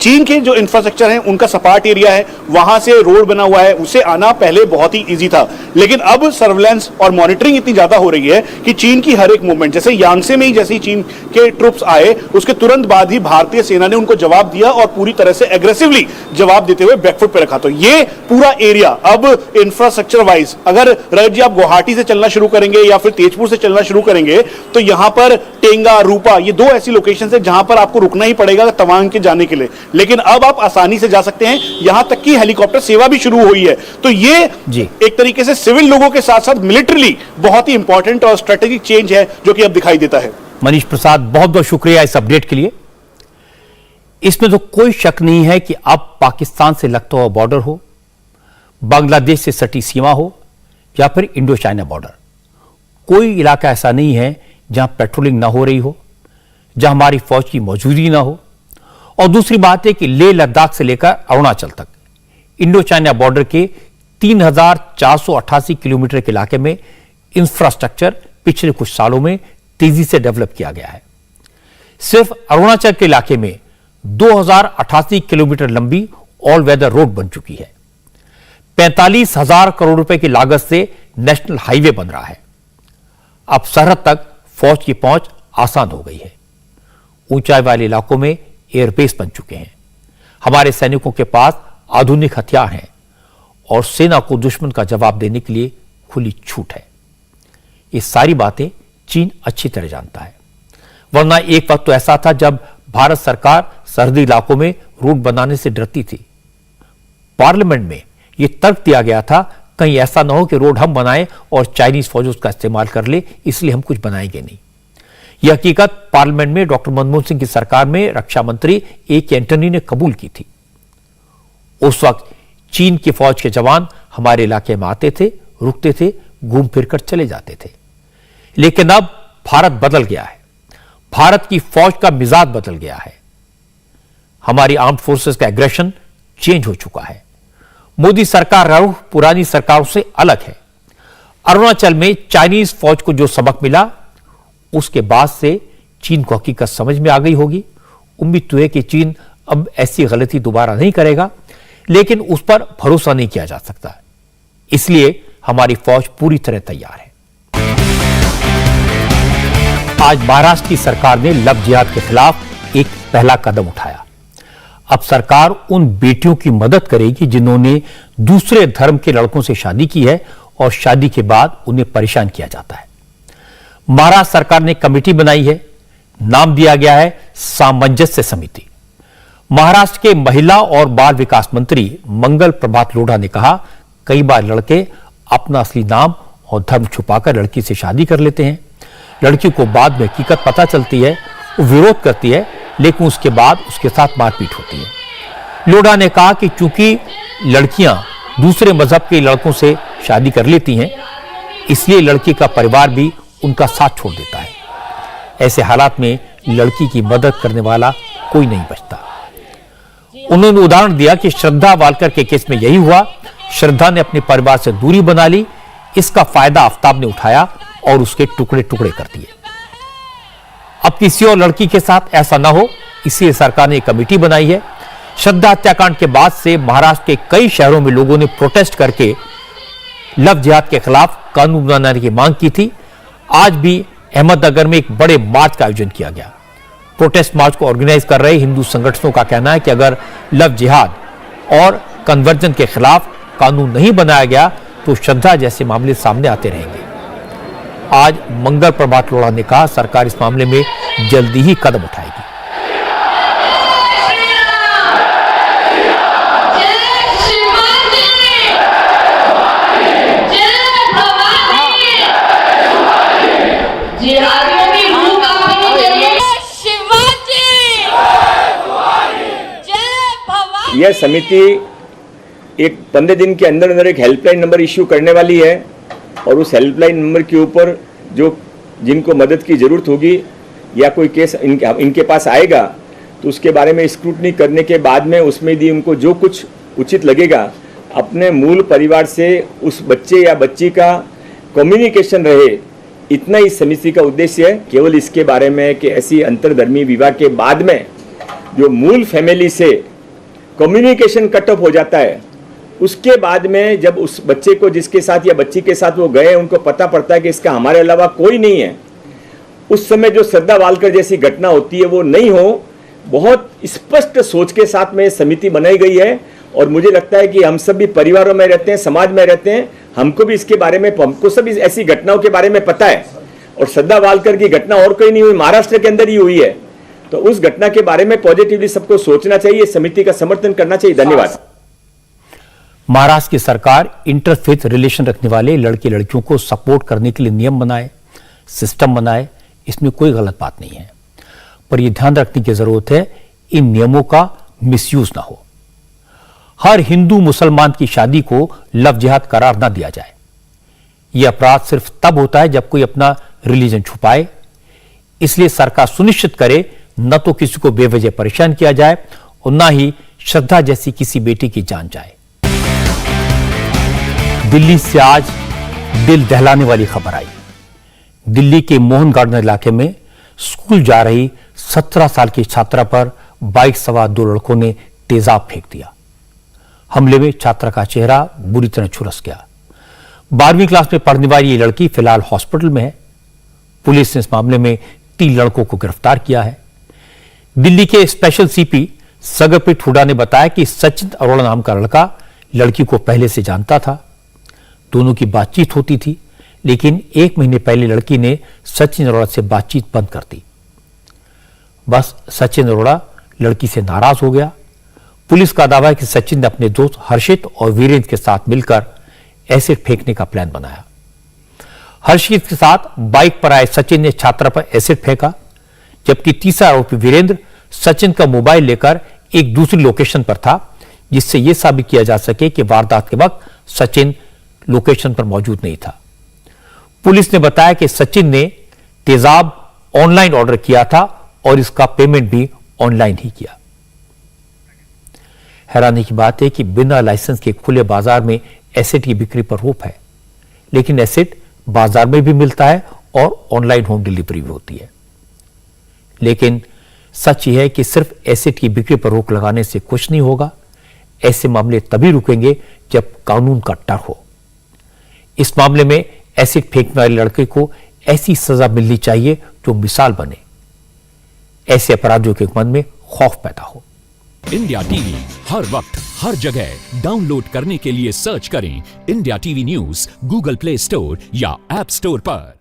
चीन के जो इंफ्रास्ट्रक्चर है उनका सपाट एरिया है, वहां से रोड बना हुआ है, उसे आना पहले बहुत ही इजी था। लेकिन अब सर्वेलेंस और मॉनिटरिंग इतनी ज्यादा हो रही है कि चीन की हर एक मूवमेंट, जैसे यांगसे में ही जैसे ही चीन के ट्रुप्स आए उसके तुरंत बाद ही भारतीय सेना ने उनको जवाब दिया और पूरी तरह से एग्रेसिवली जवाब देते हुए बैकफुट पे रखा। तो ये पूरा एरिया अब इंफ्रास्ट्रक्चर वाइज, अगर रजत जी आप गुवाहाटी से चलना शुरू करेंगे या फिर तेजपुर से चलना शुरू करेंगे तो यहां पर टेंगा, रूपा, ये दो ऐसी लोकेशन है जहां पर आपको रुकना ही पड़ेगा तवांग के जाने के लिए। लेकिन अब आप आसानी से जा सकते हैं, यहां तक कि हेलीकॉप्टर सेवा भी शुरू हुई है। तो ये एक तरीके से सिविल लोगों के साथ साथ मिलिट्रीली बहुत ही इंपॉर्टेंट और स्ट्रेटेजिक चेंज है जो कि अब दिखाई देता है। मनीष प्रसाद, बहुत बहुत शुक्रिया इस अपडेट के लिए। इसमें तो कोई शक नहीं है कि अब पाकिस्तान से लगता हुआ बॉर्डर हो, बांग्लादेश से सटी सीमा हो या फिर इंडो चाइना बॉर्डर, कोई इलाका ऐसा नहीं है जहां पेट्रोलिंग ना हो रही हो, जहां हमारी फौज की मौजूदगी ना हो। और दूसरी बात है कि लेह लद्दाख से लेकर अरुणाचल तक इंडो चाइना बॉर्डर के 3,488 किलोमीटर के इलाके में इंफ्रास्ट्रक्चर पिछले कुछ सालों में तेजी से डेवलप किया गया है। सिर्फ अरुणाचल के इलाके में 2,088 किलोमीटर लंबी ऑल वेदर रोड बन चुकी है। 45,000 करोड़ रुपए की लागत से नेशनल हाईवे बन रहा है। अब सरहद तक फौज की पहुंच आसान हो गई है। ऊंचाई वाले इलाकों में एयरबेस बन चुके हैं। हमारे सैनिकों के पास आधुनिक हथियार हैं और सेना को दुश्मन का जवाब देने के लिए खुली छूट है। ये सारी बातें चीन अच्छी तरह जानता है, वरना एक वक्त तो ऐसा था जब भारत सरकार सरहदी इलाकों में रोड बनाने से डरती थी। पार्लियामेंट में यह तर्क दिया गया था कहीं ऐसा ना हो कि रोड हम बनाएं और चाइनीज फौज उसका इस्तेमाल कर ले, इसलिए हम कुछ बनाएंगे नहीं। यह हकीकत पार्लियामेंट में डॉक्टर मनमोहन सिंह की सरकार में रक्षा मंत्री A.K. एंटनी ने कबूल की थी। उस वक्त चीन की फौज के जवान हमारे इलाके में आते थे, रुकते थे, घूम फिरकर चले जाते थे। लेकिन अब भारत बदल गया है, भारत की फौज का मिजाज बदल गया है। हमारी आर्म्ड फोर्सेस का एग्रेशन चेंज हो चुका है। मोदी सरकार रुख पुरानी सरकारों से अलग है। अरुणाचल में चाइनीज फौज को जो सबक मिला उसके बाद से चीन को हकीकत समझ में आ गई होगी। उम्मीद तो है कि चीन अब ऐसी गलती दोबारा नहीं करेगा, लेकिन उस पर भरोसा नहीं किया जा सकता। इसलिए हमारी फौज पूरी तरह तैयार है। आज महाराष्ट्र की सरकार ने लव जिहाद के खिलाफ एक पहला कदम उठाया। अब सरकार उन बेटियों की मदद करेगी जिन्होंने दूसरे धर्म के लड़कों से शादी की है और शादी के बाद उन्हें परेशान किया जाता है। महाराष्ट्र सरकार ने कमेटी बनाई है, नाम दिया गया है सामंजस्य समिति। महाराष्ट्र के महिला और बाल विकास मंत्री मंगल प्रभात लोढ़ा ने कहा, कई बार लड़के अपना असली नाम और धर्म छुपाकर लड़की से शादी कर लेते हैं। लड़की को बाद में हकीकत पता चलती है, वो विरोध करती है, लेकिन उसके बाद उसके साथ मारपीट होती है। लोढ़ा ने कहा कि चूंकि लड़कियां दूसरे मजहब के लड़कों से शादी कर लेती हैं, इसलिए लड़की का परिवार भी उनका साथ छोड़ देता है। ऐसे हालात में लड़की की मदद करने वाला कोई नहीं बचता। उन्होंने उदाहरण दिया कि श्रद्धा वालकर के केस में यही हुआ। श्रद्धा ने अपने परिवार से दूरी बना ली। इसका फायदा आफ्ताब ने उठाया और उसके टुकड़े टुकड़े कर दिए। अब किसी और लड़की के साथ ऐसा ना हो, इसलिए सरकार ने एक कमेटी बनाई है। श्रद्धा हत्याकांड के बाद से महाराष्ट्र के कई शहरों में लोगों ने प्रोटेस्ट करके लव जिहाद के खिलाफ कानून बनाने की मांग की थी। आज भी अहमदनगर में एक बड़े मार्च का आयोजन किया गया। प्रोटेस्ट मार्च को ऑर्गेनाइज कर रहे हिंदू संगठनों का कहना है कि अगर लव जिहाद और कन्वर्जन के खिलाफ कानून नहीं बनाया गया तो श्रद्धा जैसे मामले सामने आते रहेंगे। आज मंगल प्रभात लोढ़ा ने कहा सरकार इस मामले में जल्दी ही कदम उठाएगी। यह समिति एक 15 दिन के अंदर अंदर एक हेल्पलाइन नंबर इश्यू करने वाली है और उस हेल्पलाइन नंबर के ऊपर जो जिनको मदद की ज़रूरत होगी या कोई केस इनके पास आएगा तो उसके बारे में स्क्रूटनी करने के बाद में उसमें भी उनको जो कुछ उचित लगेगा अपने मूल परिवार से उस बच्चे या बच्ची का कम्युनिकेशन रहे, इतना ही समिति का उद्देश्य है। केवल इसके बारे में कि ऐसी अंतरधर्मी विवाह के बाद में जो मूल फैमिली से कम्युनिकेशन कट ऑफ हो जाता है, उसके बाद में जब उस बच्चे को जिसके साथ या बच्ची के साथ वो गए उनको पता पड़ता है कि इसका हमारे अलावा कोई नहीं है, उस समय जो श्रद्धा वालकर जैसी घटना होती है वो नहीं हो। बहुत स्पष्ट सोच के साथ में समिति बनाई गई है और मुझे लगता है कि हम सब भी परिवारों में रहते हैं, समाज में रहते हैं, हमको भी इसके बारे में, हमको सभी ऐसी घटनाओं के बारे में पता है। और श्रद्धा वालकर की घटना और कहीं नहीं हुई, महाराष्ट्र के अंदर ही हुई है, तो उस घटना के बारे में पॉजिटिवली सबको सोचना चाहिए, समिति का समर्थन करना चाहिए। धन्यवाद। महाराष्ट्र की सरकार इंटरफेथ रिलेशन रखने वाले लड़के लड़कियों को सपोर्ट करने के लिए नियम बनाए, सिस्टम बनाए, इसमें कोई गलत बात नहीं है, पर यह ध्यान रखने की जरूरत है इन नियमों का मिसयूज ना हो। हर हिंदू मुसलमान की शादी को लव जिहाद करार ना दिया जाए। यह अपराध सिर्फ तब होता है जब कोई अपना रिलीजन छुपाए। इसलिए सरकार सुनिश्चित करे न तो किसी को बेवजह परेशान किया जाए और न ही श्रद्धा जैसी किसी बेटी की जान जाए। दिल्ली से आज दिल दहलाने वाली खबर आई। दिल्ली के मोहन गार्डन इलाके में स्कूल जा रही 17 साल की छात्रा पर बाइक सवार 2 लड़कों ने तेजाब फेंक दिया। हमले में छात्रा का चेहरा बुरी तरह झुलस गया। 12वीं क्लास में पढ़ने वाली ये लड़की फिलहाल हॉस्पिटल में है। पुलिस ने इस मामले में 3 लड़कों को गिरफ्तार किया है। दिल्ली के स्पेशल सीपी सगरप्रीत हुडा ने बताया कि सचिन अरोड़ा नाम का लड़का लड़की को पहले से जानता था। दोनों की बातचीत होती थी, लेकिन 1 महीने पहले लड़की ने सचिन अरोड़ा से बातचीत बंद कर दी। बस सचिन अरोड़ा लड़की से नाराज हो गया। पुलिस का दावा है कि सचिन ने अपने दोस्त हर्षित और वीरेंद्र के साथ मिलकर एसिड फेंकने का प्लान बनाया। हर्षित के साथ बाइक पर आए सचिन ने छात्रा पर एसिड फेंका, जबकि तीसरा आरोपी वीरेंद्र सचिन का मोबाइल लेकर एक दूसरी लोकेशन पर था, जिससे यह साबित किया जा सके कि वारदात के वक्त सचिन लोकेशन पर मौजूद नहीं था। पुलिस ने बताया कि सचिन ने तेजाब ऑनलाइन ऑर्डर किया था और इसका पेमेंट भी ऑनलाइन ही किया। हैरानी की बात है कि बिना लाइसेंस के खुले बाजार में एसिड की बिक्री पर रोक है, लेकिन एसिड बाजार में भी मिलता है और ऑनलाइन होम डिलीवरी भी होती है। लेकिन सच यह है कि सिर्फ एसिड की बिक्री पर रोक लगाने से कुछ नहीं होगा। ऐसे मामले तभी रुकेंगे जब कानून का डर हो। इस मामले में एसिड फेंकने वाले लड़के को ऐसी सजा मिलनी चाहिए जो मिसाल बने। ऐसे अपराधियों के मन में खौफ पैदा हो। इंडिया टीवी हर वक्त हर जगह डाउनलोड करने के लिए सर्च करें India TV news Google play store या ऐप स्टोर पर।